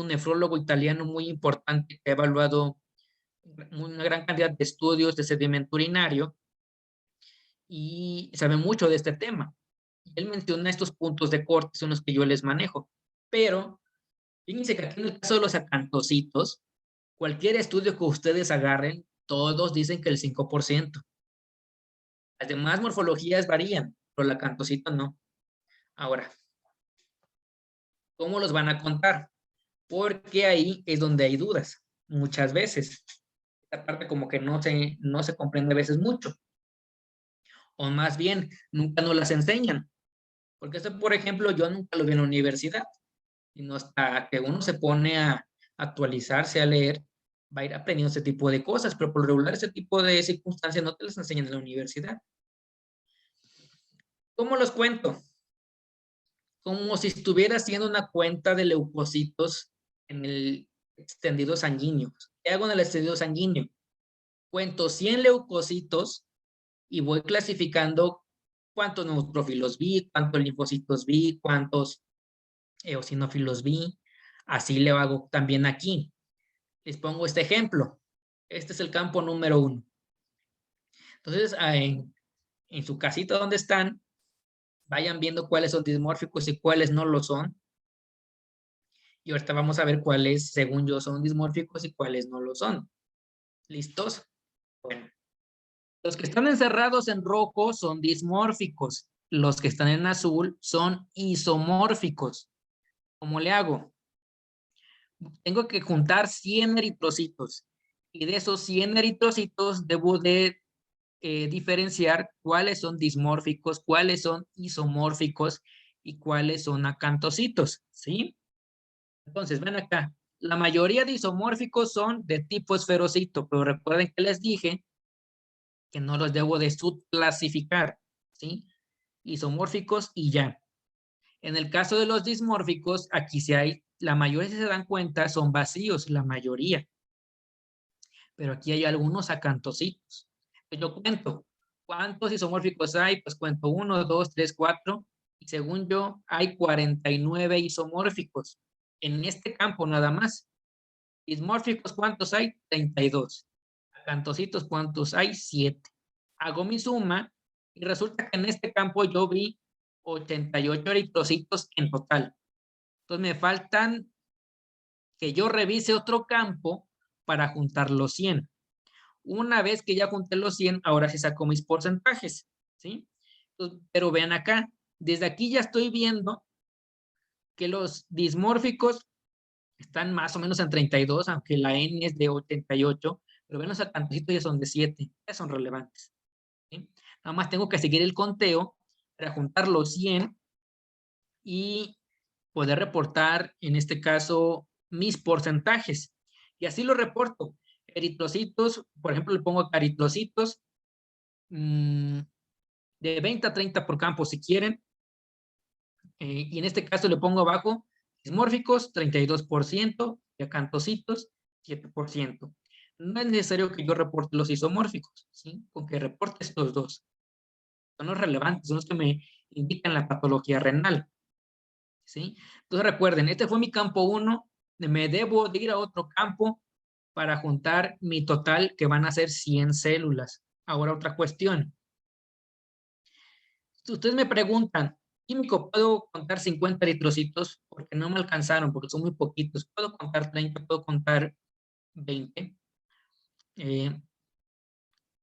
nefrólogo italiano muy importante que ha evaluado una gran cantidad de estudios de sedimento urinario y sabe mucho de este tema. Él menciona estos puntos de corte, son los que yo les manejo. Pero fíjense que aquí en el caso de los acantocitos, cualquier estudio que ustedes agarren, todos dicen que el 5%. Las demás morfologías varían, pero el acantocito no. Ahora, ¿cómo los van a contar? Porque ahí es donde hay dudas, muchas veces. Esta parte como que no se comprende a veces mucho. O más bien, nunca nos las enseñan. Porque esto, por ejemplo, yo nunca lo vi en la universidad. Sino hasta que uno se pone a actualizarse, a leer, va a ir aprendiendo ese tipo de cosas. Pero por regular, ese tipo de circunstancias no te las enseñan en la universidad. ¿Cómo los cuento? Como si estuviera haciendo una cuenta de leucocitos en el extendido sanguíneo. ¿Qué hago en el extendido sanguíneo? Cuento 100 leucocitos y voy clasificando cuántos neutrófilos vi, cuántos linfocitos vi, cuántos eosinófilos vi. Así le hago también aquí. Les pongo este ejemplo. Este es el campo número 1. Entonces, en su casita donde están, vayan viendo cuáles son dismórficos y cuáles no lo son. Y ahorita vamos a ver cuáles, según yo, son dismórficos y cuáles no lo son. ¿Listos? Bueno, los que están encerrados en rojo son dismórficos. Los que están en azul son isomórficos. ¿Cómo le hago? Tengo que juntar 100 eritrocitos. Y de esos 100 eritrocitos debo de diferenciar cuáles son dismórficos, cuáles son isomórficos y cuáles son acantocitos, ¿sí? Entonces, ven acá. La mayoría de isomórficos son de tipo esferocito, pero recuerden que les dije que no los debo de subclasificar, ¿sí? Isomórficos y ya. En el caso de los dismórficos, aquí sí hay, la mayoría, si se dan cuenta, son vacíos, la mayoría. Pero aquí hay algunos acantocitos. Yo cuento, ¿cuántos isomórficos hay? Pues cuento 1, 2, 3, 4. Y según yo, hay 49 isomórficos en este campo nada más. Dismórficos, ¿cuántos hay? 32. Acantocitos, ¿cuántos hay? 7. Hago mi suma y resulta que en este campo yo vi 88 eritrocitos en total. Entonces me faltan que yo revise otro campo para juntar los 100. Una vez que ya junté los 100, ahora sí saco mis porcentajes, ¿sí? Entonces, pero vean acá, desde aquí ya estoy viendo que los dismórficos están más o menos en 32, aunque la N es de 88, pero ven los acantocitos ya son de 7, ya son relevantes, ¿sí? Nada más tengo que seguir el conteo para juntar los 100 y poder reportar, en este caso, mis porcentajes. Y así lo reporto. Eritrocitos, por ejemplo, le pongo eritrocitos de 20 a 30 por campo si quieren. Y en este caso le pongo abajo dismórficos 32% y acantocitos 7%. No es necesario que yo reporte los isomórficos, ¿sí? Con que reporte estos dos. Son los relevantes, son los que me indican la patología renal, ¿sí? Entonces recuerden, este fue mi campo 1, me debo de ir a otro campo para juntar mi total, que van a ser 100 células. Ahora otra cuestión. Si ustedes me preguntan, químico, ¿puedo contar 50 eritrocitos? Porque no me alcanzaron, porque son muy poquitos. ¿Puedo contar 30? ¿Puedo contar 20?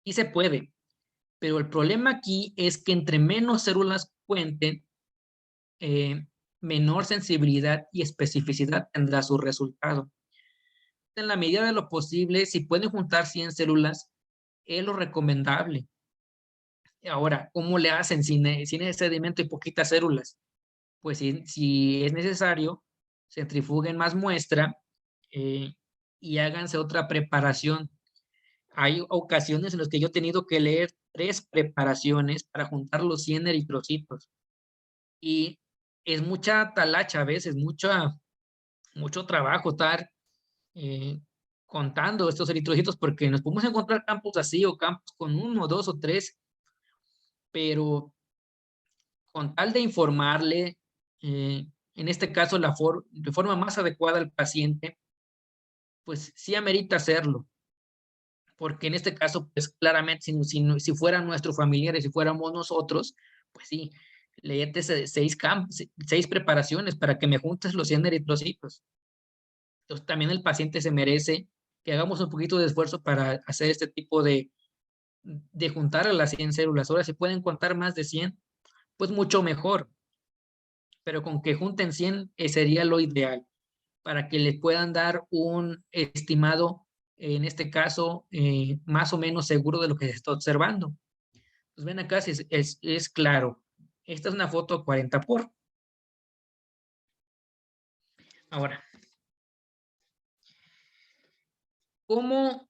Y se puede. Pero el problema aquí es que entre menos células cuenten, menor sensibilidad y especificidad tendrá su resultado. En la medida de lo posible, si pueden juntar 100 células, es lo recomendable. Ahora, ¿cómo le hacen sin ese sedimento y poquitas células? Pues si es necesario, centrifuguen más muestra eh, y háganse otra preparación. Hay ocasiones en las que yo he tenido que leer 3 preparaciones para juntar los 100 eritrocitos. Y es mucha talacha a veces, mucho trabajo estar eh, contando estos eritrocitos porque nos podemos encontrar campos así o campos con 1, 2 o 3, pero con tal de informarle, en este caso, de forma más adecuada al paciente, pues sí amerita hacerlo, porque en este caso, pues claramente, si fueran nuestros familiares, si fuéramos nosotros, pues sí, léete 6 preparaciones para que me juntes los 100 eritrocitos. Entonces, también el paciente se merece que hagamos un poquito de esfuerzo para hacer este tipo de juntar a las 100 células. Ahora, si pueden contar más de 100, pues mucho mejor, pero con que junten 100 sería lo ideal para que les puedan dar un estimado, en este caso, más o menos seguro de lo que se está observando. Pues ven acá, si es claro. Esta es una foto 40 por. Ahora, ¿cómo,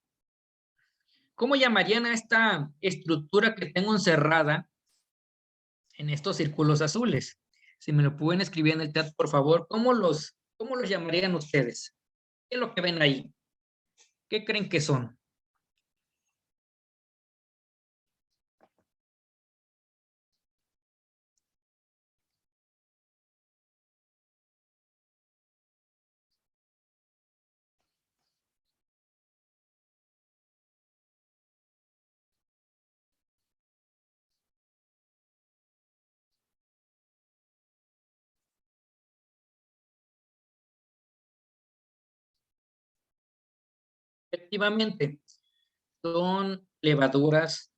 cómo llamarían a esta estructura que tengo encerrada en estos círculos azules? Si me lo pueden escribir en el chat, por favor, cómo los llamarían ustedes? ¿Qué es lo que ven ahí? ¿Qué creen que son? Efectivamente, son levaduras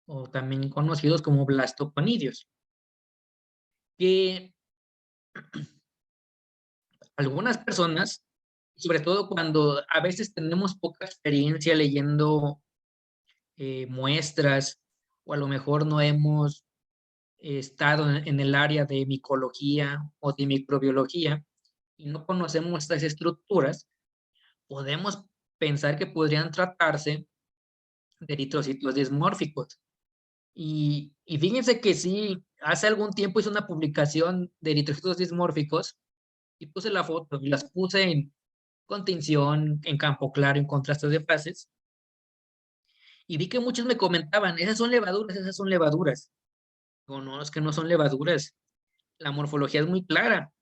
o también conocidos como blastoconidios, que algunas personas, sobre todo cuando a veces tenemos poca experiencia leyendo muestras o a lo mejor no hemos estado en el área de micología o de microbiología y no conocemos estas estructuras, podemos pensar que podrían tratarse de eritrocitos dismórficos. Y fíjense que sí, hace algún tiempo hice una publicación de eritrocitos dismórficos y puse la foto y las puse con tinción, en campo claro, en contrastes de fases. Y vi que muchos me comentaban, esas son levaduras, esas son levaduras. Digo, no, es que no son levaduras. La morfología es muy clara.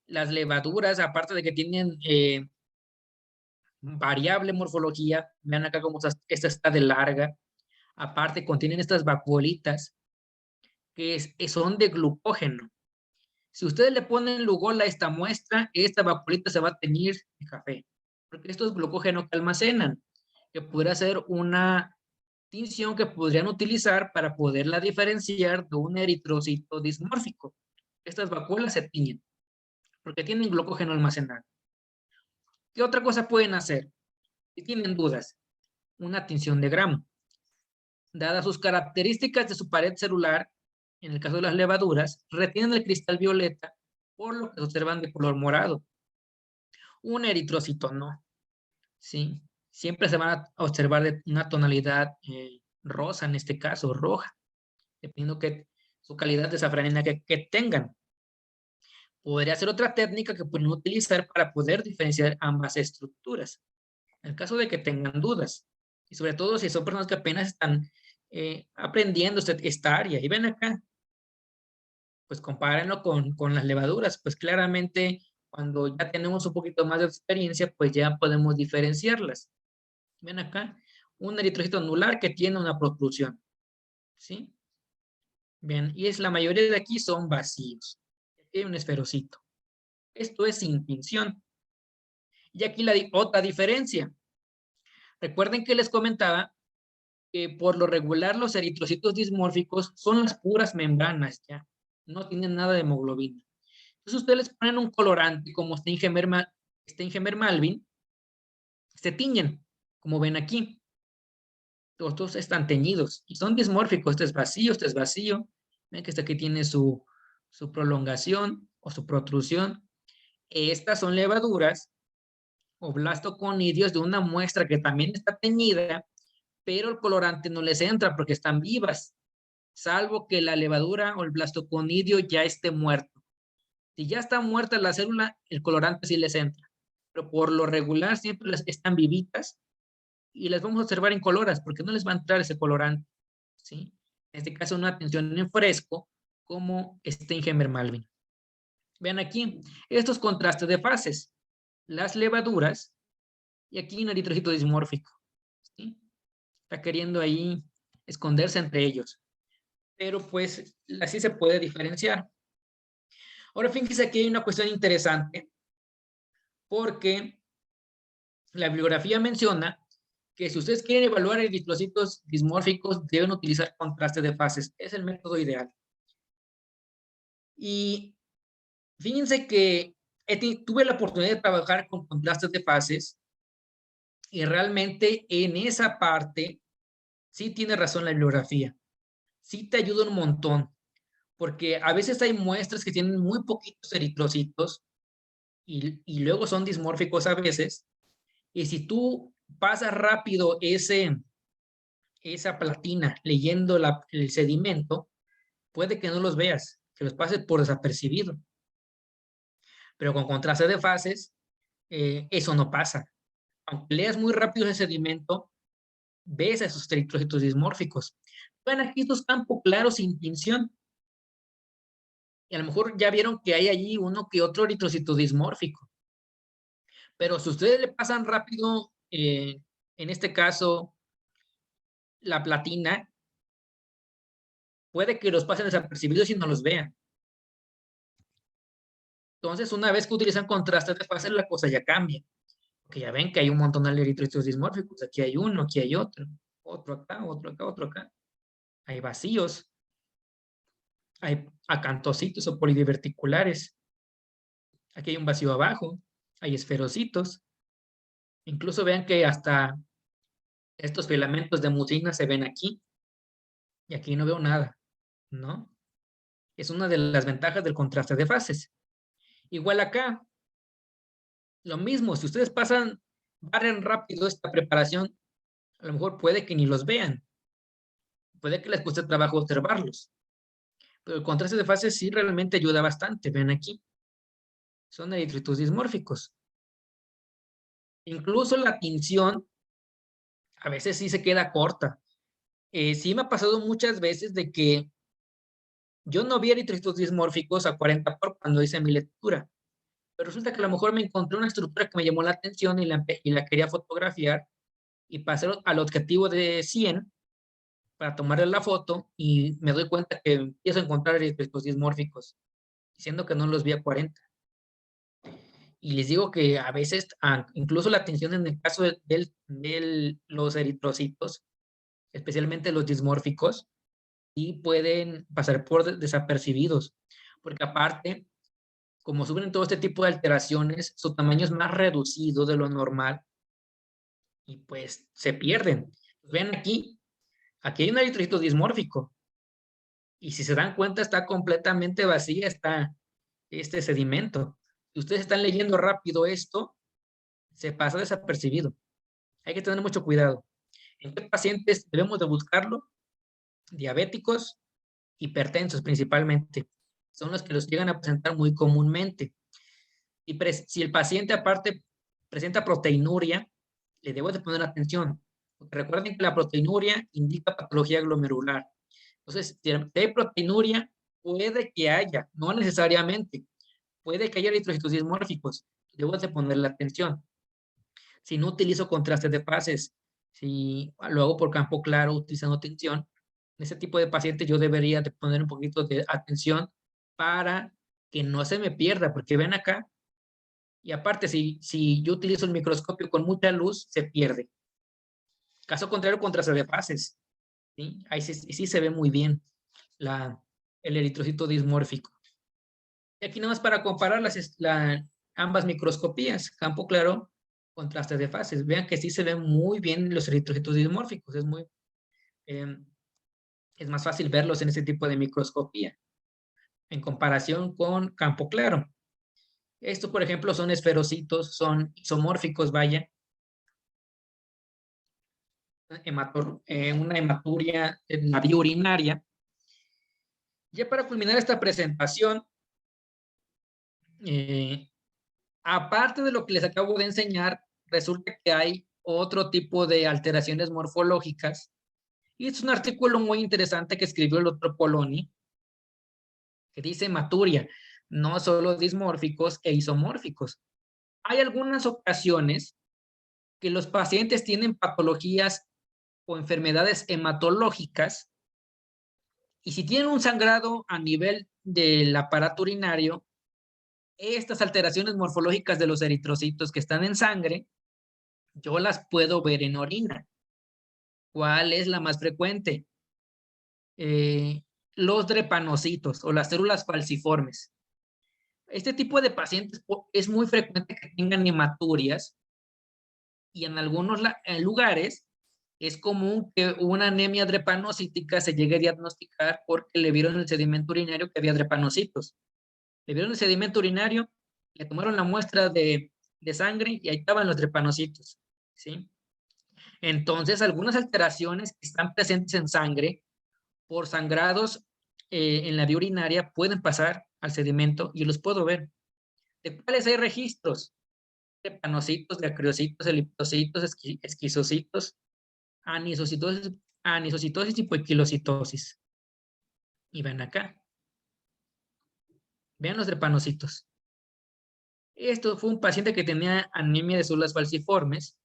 Las levaduras, aparte de que tienen variable morfología. Vean acá cómo esta está de larga. Aparte, contienen estas vacuolitas son de glucógeno. Si ustedes le ponen Lugol a esta muestra, esta vaporita se va a teñir de café, porque esto es glucógeno que almacenan, que podría ser una tinción que podrían utilizar para poderla diferenciar de un eritrocito dismórfico. Estas vacuolas se tiñen, porque tienen glucógeno almacenado. ¿Qué otra cosa pueden hacer? Si tienen dudas, una tinción de gramo. Dadas sus características de su pared celular, en el caso de las levaduras, retienen el cristal violeta, por lo que se observan de color morado. Un eritrocito no, ¿sí? Siempre se van a observar de una tonalidad rosa, en este caso, roja, dependiendo que su calidad de safranina que tengan. Podría ser otra técnica que pueden utilizar para poder diferenciar ambas estructuras, en el caso de que tengan dudas. Y sobre todo si son personas que apenas están aprendiendo esta área. Y ven acá, pues compárenlo con las levaduras. Pues claramente cuando ya tenemos un poquito más de experiencia, pues ya podemos diferenciarlas. Ven acá, un eritrocito anular que tiene una protrusión. ¿Sí? Bien, y la mayoría de aquí son vacíos. Aquí hay un esferocito. Esto es sin tinción. Y aquí otra diferencia. Recuerden que les comentaba que por lo regular los eritrocitos dismórficos son las puras membranas, ya. No tienen nada de hemoglobina. Entonces ustedes les ponen un colorante como Steinheimer Malvin, se tiñen, como ven aquí. Todos están teñidos y son dismórficos. Este es vacío. Ven que este aquí tiene su prolongación o su protrusión. Estas son levaduras o blastoconidios de una muestra que también está teñida, pero el colorante no les entra porque están vivas, salvo que la levadura o el blastoconidio ya esté muerto. Si ya está muerta la célula, el colorante sí les entra, pero por lo regular siempre están vivitas y las vamos a observar incoloras porque no les va a entrar ese colorante, ¿sí? En este caso, una tinción en fresco como Steinheimer Malvin. Vean aquí, estos contrastes de fases, las levaduras y aquí un eritrocito dismórfico, ¿sí? Está queriendo ahí esconderse entre ellos, pero pues así se puede diferenciar. Ahora fíjense que hay una cuestión interesante porque la bibliografía menciona que si ustedes quieren evaluar eritrocitos dismórficos deben utilizar contraste de fases. Es el método ideal. Y fíjense que tuve la oportunidad de trabajar con contrastes de fases y realmente en esa parte sí tiene razón la bibliografía. Sí te ayuda un montón, porque a veces hay muestras que tienen muy poquitos eritrocitos y luego son dismórficos a veces. Y si tú pasas rápido esa platina leyendo el sedimento, puede que no los veas, que los pases por desapercibido. Pero con contraste de fases, eso no pasa. Aunque leas muy rápido ese sedimento, ves a esos eritrocitos dismórficos. Ven aquí estos campos claros sin tinción. Y a lo mejor ya vieron que hay allí uno que otro eritrocito dismórfico. Pero si ustedes le pasan rápido, en este caso, la platina, puede que los pasen desapercibidos y no los vean. Entonces, una vez que utilizan contrastes de fase, la cosa ya cambia. Porque ya ven que hay un montón de eritrocitos dismórficos. Aquí hay uno, aquí hay otro. Otro acá, otro acá, otro acá. Hay vacíos. Hay acantocitos o polidiverticulares. Aquí hay un vacío abajo. Hay esferocitos. Incluso vean que hasta estos filamentos de mucina se ven aquí. Y aquí no veo nada, ¿no? Es una de las ventajas del contraste de fases. Igual acá, lo mismo, si ustedes barren rápido esta preparación, a lo mejor puede que ni los vean. Puede que les cueste trabajo observarlos. Pero el contraste de fases sí realmente ayuda bastante. Ven aquí. Son eritrocitos dismórficos. Incluso la tinción a veces sí se queda corta. Sí me ha pasado muchas veces de que yo no vi eritrocitos dismórficos a 40 por cuando hice mi lectura. Pero resulta que a lo mejor me encontré una estructura que me llamó la atención y la quería fotografiar y pasé al objetivo de 100 para tomarle la foto y me doy cuenta que empiezo a encontrar eritrocitos dismórficos, diciendo que no los vi a 40. Y les digo que a veces, incluso la atención en el caso de los eritrocitos, especialmente los dismórficos, y pueden pasar por desapercibidos, porque aparte, como sufren todo este tipo de alteraciones, su tamaño es más reducido de lo normal y pues se pierden. Ven aquí hay un eritrocito dismórfico y si se dan cuenta está completamente vacía, está este sedimento. Si ustedes están leyendo rápido esto, se pasa desapercibido. Hay que tener mucho cuidado. ¿En qué pacientes debemos de buscarlo? Diabéticos, hipertensos principalmente. Son los que los llegan a presentar muy comúnmente. Y si el paciente aparte presenta proteinuria, le debo de poner atención. Porque recuerden que la proteinuria indica patología glomerular. Entonces, si hay proteinuria, puede que haya, no necesariamente, puede que haya eritrocitos dismórficos. Debo de ponerle atención. Si no utilizo contraste de fases, si lo hago por campo claro utilizando tensión, en ese tipo de pacientes yo debería de poner un poquito de atención para que no se me pierda, porque ven acá, y aparte, si yo utilizo el microscopio con mucha luz, se pierde. Caso contrario, contraste de fases, ¿sí? Ahí sí se ve muy bien el eritrocito dismórfico. Y aquí nada más para comparar ambas microscopías, campo claro, contraste de fases. Vean que sí se ven muy bien los eritrocitos dismórficos. Es más fácil verlos en este tipo de microscopía en comparación con campo claro. Estos, por ejemplo, son esferocitos, son isomórficos, vaya. Una hematuria en la vía urinaria. Ya para culminar esta presentación, aparte de lo que les acabo de enseñar, resulta que hay otro tipo de alteraciones morfológicas. Y es un artículo muy interesante que escribió el doctor Poloni, que dice hematuria, no solo dismórficos e isomórficos. Hay algunas ocasiones que los pacientes tienen patologías o enfermedades hematológicas y si tienen un sangrado a nivel del aparato urinario, estas alteraciones morfológicas de los eritrocitos que están en sangre, yo las puedo ver en orina. ¿Cuál es la más frecuente? Los drepanocitos o las células falciformes. Este tipo de pacientes es muy frecuente que tengan hematurias y en algunos lugares es común que una anemia drepanocítica se llegue a diagnosticar porque le vieron en el sedimento urinario que había drepanocitos. Le vieron el sedimento urinario, le tomaron la muestra de sangre y ahí estaban los drepanocitos, ¿sí? Entonces, algunas alteraciones que están presentes en sangre por sangrados en la vía urinaria pueden pasar al sedimento y los puedo ver. ¿De cuáles hay registros? Drepanocitos, diacriocitos, eliptocitos, esquizocitos, anisocitosis y poiquilocitosis. Y ven acá. Vean los drepanocitos. Esto fue un paciente que tenía anemia de células falciformes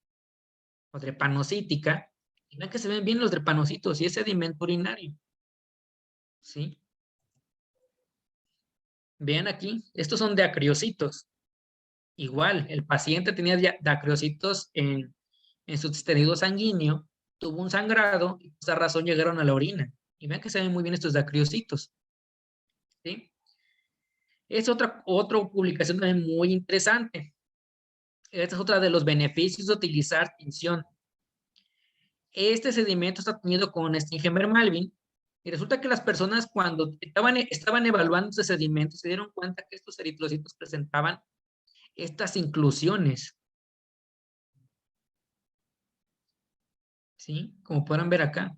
o drepanocítica. Y vean que se ven bien los drepanocitos y ese sedimento urinario. ¿Sí? Vean aquí, estos son diacriocitos. Igual, el paciente tenía diacriocitos en su tejido sanguíneo, tuvo un sangrado y por esa razón llegaron a la orina. Y vean que se ven muy bien estos diacriocitos. ¿Sí? Es otra publicación también muy interesante. Esta es otra de los beneficios de utilizar tinción. Este sedimento está tenido con Stingemer-Malvin y resulta que las personas cuando estaban evaluando este sedimento se dieron cuenta que estos eritrocitos presentaban estas inclusiones. ¿Sí? Como podrán ver acá.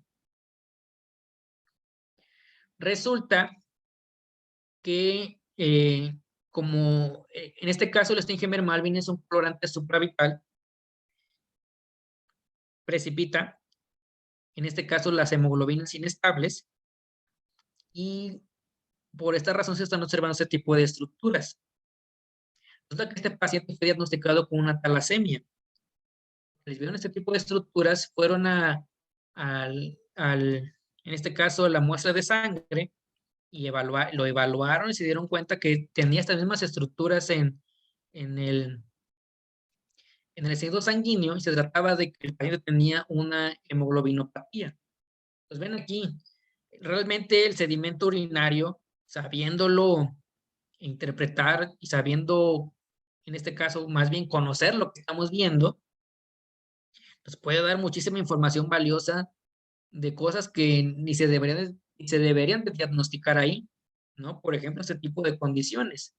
Resulta que como en este caso el Stingemer-Malvin es un colorante supravital, precipita, en este caso las hemoglobinas inestables, y por esta razón se están observando este tipo de estructuras. Resulta que este paciente fue diagnosticado con una talasemia. Les vieron este tipo de estructuras, fueron en este caso, la muestra de sangre y lo evaluaron y se dieron cuenta que tenía estas mismas estructuras en el, en el tejido sanguíneo y se trataba de que el paciente tenía una hemoglobinopatía. Pues ven aquí, realmente el sedimento urinario, sabiéndolo interpretar y sabiendo, en este caso, más bien conocer lo que estamos viendo, nos puede dar muchísima información valiosa de cosas que ni se deberían de diagnosticar ahí, ¿no? Por ejemplo, este tipo de condiciones.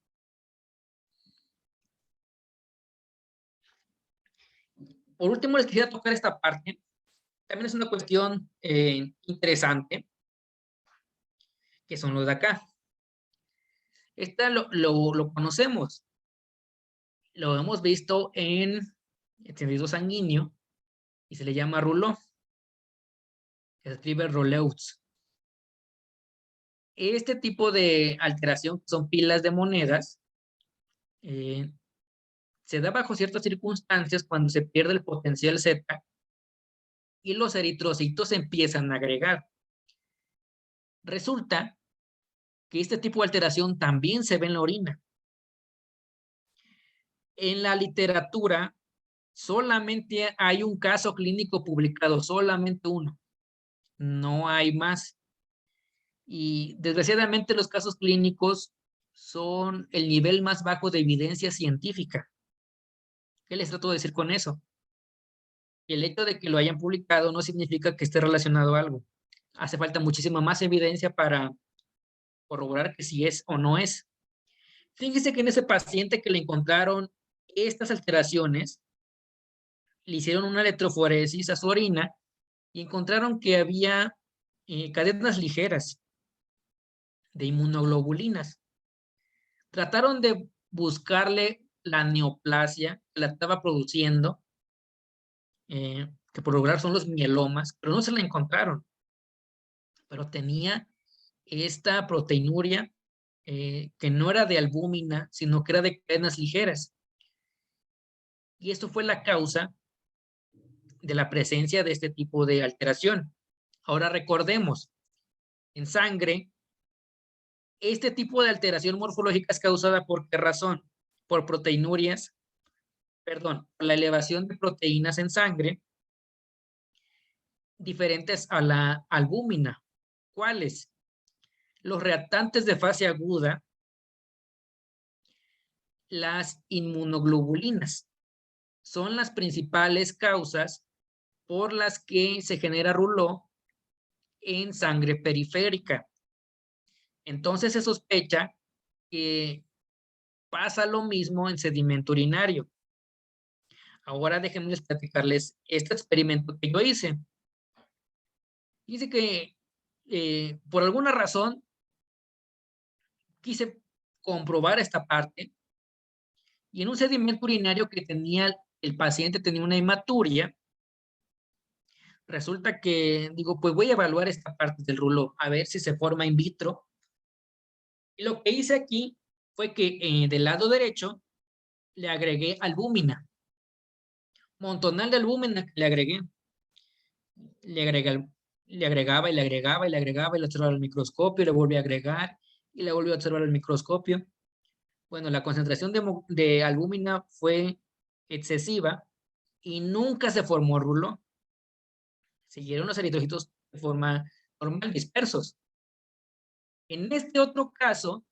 Por último, les quería tocar esta parte. También es una cuestión interesante, que son los de acá. Esta lo conocemos, lo hemos visto en el tejido sanguíneo y se le llama rouleau, que se escribe rouleaux. Este tipo de alteración, que son pilas de monedas, eh, se da bajo ciertas circunstancias cuando se pierde el potencial Z y los eritrocitos empiezan a agregar. Resulta que este tipo de alteración también se ve en la orina. En la literatura solamente hay un caso clínico publicado, solamente uno. No hay más. Y desgraciadamente los casos clínicos son el nivel más bajo de evidencia científica. ¿Qué les trato de decir con eso? El hecho de que lo hayan publicado no significa que esté relacionado a algo. Hace falta muchísima más evidencia para corroborar que si es o no es. Fíjense que en ese paciente que le encontraron estas alteraciones, le hicieron una electroforesis a su orina y encontraron que había cadenas ligeras de inmunoglobulinas. Trataron de buscarle la neoplasia que la estaba produciendo, que por lo general son los mielomas, pero no se la encontraron. Pero tenía esta proteinuria que no era de albúmina, sino que era de cadenas ligeras. Y esto fue la causa de la presencia de este tipo de alteración. Ahora recordemos, en sangre, este tipo de alteración morfológica es causada ¿por qué razón? Por proteinurias, perdón, por la elevación de proteínas en sangre diferentes a la albúmina. ¿Cuáles? Los reactantes de fase aguda, las inmunoglobulinas, son las principales causas por las que se genera rouleau en sangre periférica. Entonces se sospecha que pasa lo mismo en sedimento urinario. Ahora déjenme platicarles este experimento que yo hice. Dice que por alguna razón quise comprobar esta parte y en un sedimento urinario que tenía el paciente tenía una hematuria. Resulta que digo, pues voy a evaluar esta parte del rouleau, a ver si se forma in vitro. Y lo que hice aquí fue que del lado derecho le agregué albúmina, montonal de albúmina que le agregué. Le, agregué, le agregaba y le agregaba y le agregaba y le observaba el microscopio, le volví a agregar y le volví a observar el microscopio. Bueno, la concentración de albúmina fue excesiva y nunca se formó rouleau. Siguieron los eritrocitos de forma normal, dispersos. En este otro caso,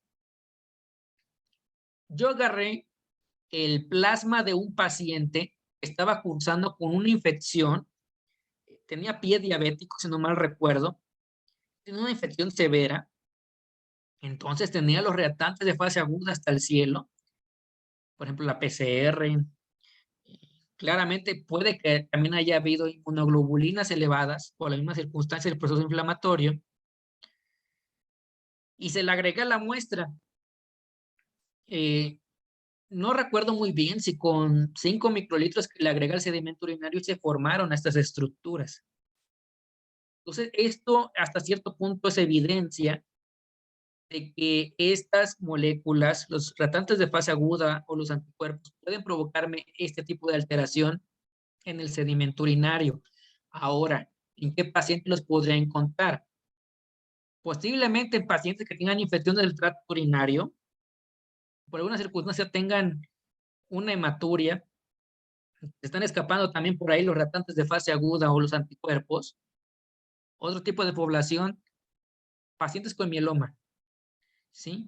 yo agarré el plasma de un paciente que estaba cursando con una infección, tenía pie diabético, si no mal recuerdo, tenía una infección severa, entonces tenía los reactantes de fase aguda hasta el cielo, por ejemplo, la PCR. Claramente puede que también haya habido inmunoglobulinas elevadas por la misma circunstancia del proceso inflamatorio, y se le agrega a la muestra. No recuerdo muy bien si con 5 microlitros que le agrega el sedimento urinario se formaron estas estructuras. Entonces, esto hasta cierto punto es evidencia de que estas moléculas, los tratantes de fase aguda o los anticuerpos, pueden provocarme este tipo de alteración en el sedimento urinario. Ahora, ¿en qué paciente los podría encontrar? Posiblemente en pacientes que tengan infección del tracto urinario, por alguna circunstancia tengan una hematuria, están escapando también por ahí los tratantes de fase aguda o los anticuerpos. Otro tipo de población, pacientes con mieloma, ¿sí?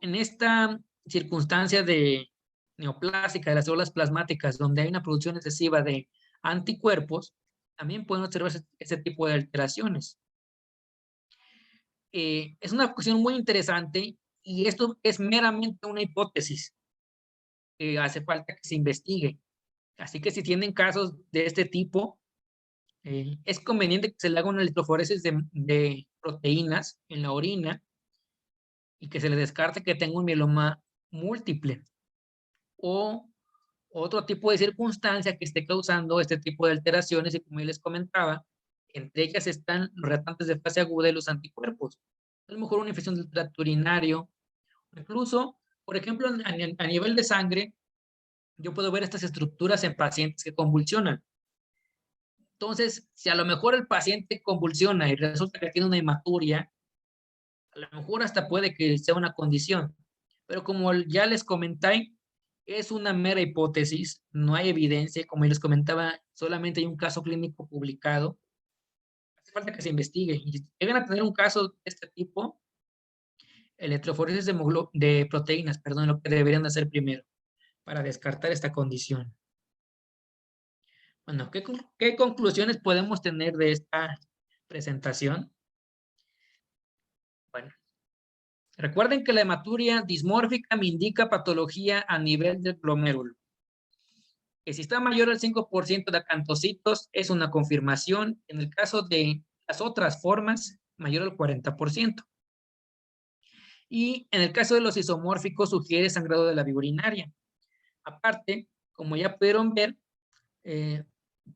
En esta circunstancia de neoplásica de las células plasmáticas, donde hay una producción excesiva de anticuerpos, también pueden observarse ese tipo de alteraciones. Es una cuestión muy interesante y esto es meramente una hipótesis que hace falta que se investigue. Así que si tienen casos de este tipo, es conveniente que se le haga una electroforesis de proteínas en la orina y que se le descarte que tenga un mieloma múltiple o otro tipo de circunstancia que esté causando este tipo de alteraciones y como les comentaba, entre ellas están los reactantes de fase aguda y los anticuerpos. A lo mejor una infección del tracto urinario, incluso, por ejemplo, a nivel de sangre, yo puedo ver estas estructuras en pacientes que convulsionan. Entonces, si a lo mejor el paciente convulsiona y resulta que tiene una hematuria, a lo mejor hasta puede que sea una condición. Pero como ya les comenté, es una mera hipótesis, no hay evidencia. Como les comentaba, solamente hay un caso clínico publicado. Hace falta que se investigue. Y si llegan a tener un caso de este tipo, electroforesis de proteínas, perdón, lo que deberían hacer primero para descartar esta condición. Bueno, ¿qué conclusiones podemos tener de esta presentación? Bueno, recuerden que la hematuria dismórfica me indica patología a nivel del glomérulo. Que si está mayor al 5% de acantocitos es una confirmación. En el caso de las otras formas, mayor al 40%. Y en el caso de los isomórficos sugiere sangrado de la vía urinaria. Aparte, como ya pudieron ver,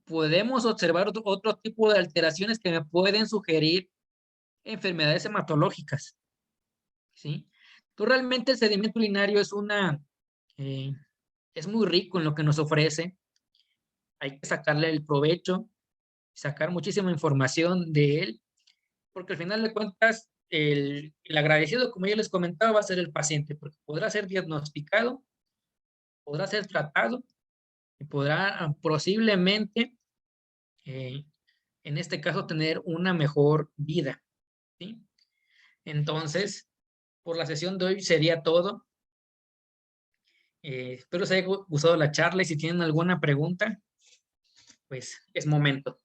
podemos observar otro tipo de alteraciones que me pueden sugerir enfermedades hematológicas, ¿sí? Entonces, realmente el sedimento urinario es muy rico en lo que nos ofrece. Hay que sacarle el provecho, sacar muchísima información de él, porque al final de cuentas, el agradecido, como ya les comentaba, va a ser el paciente, porque podrá ser diagnosticado, podrá ser tratado y podrá posiblemente, en este caso, tener una mejor vida, ¿sí? Entonces, por la sesión de hoy sería todo. Espero les haya gustado la charla y si tienen alguna pregunta, pues es momento.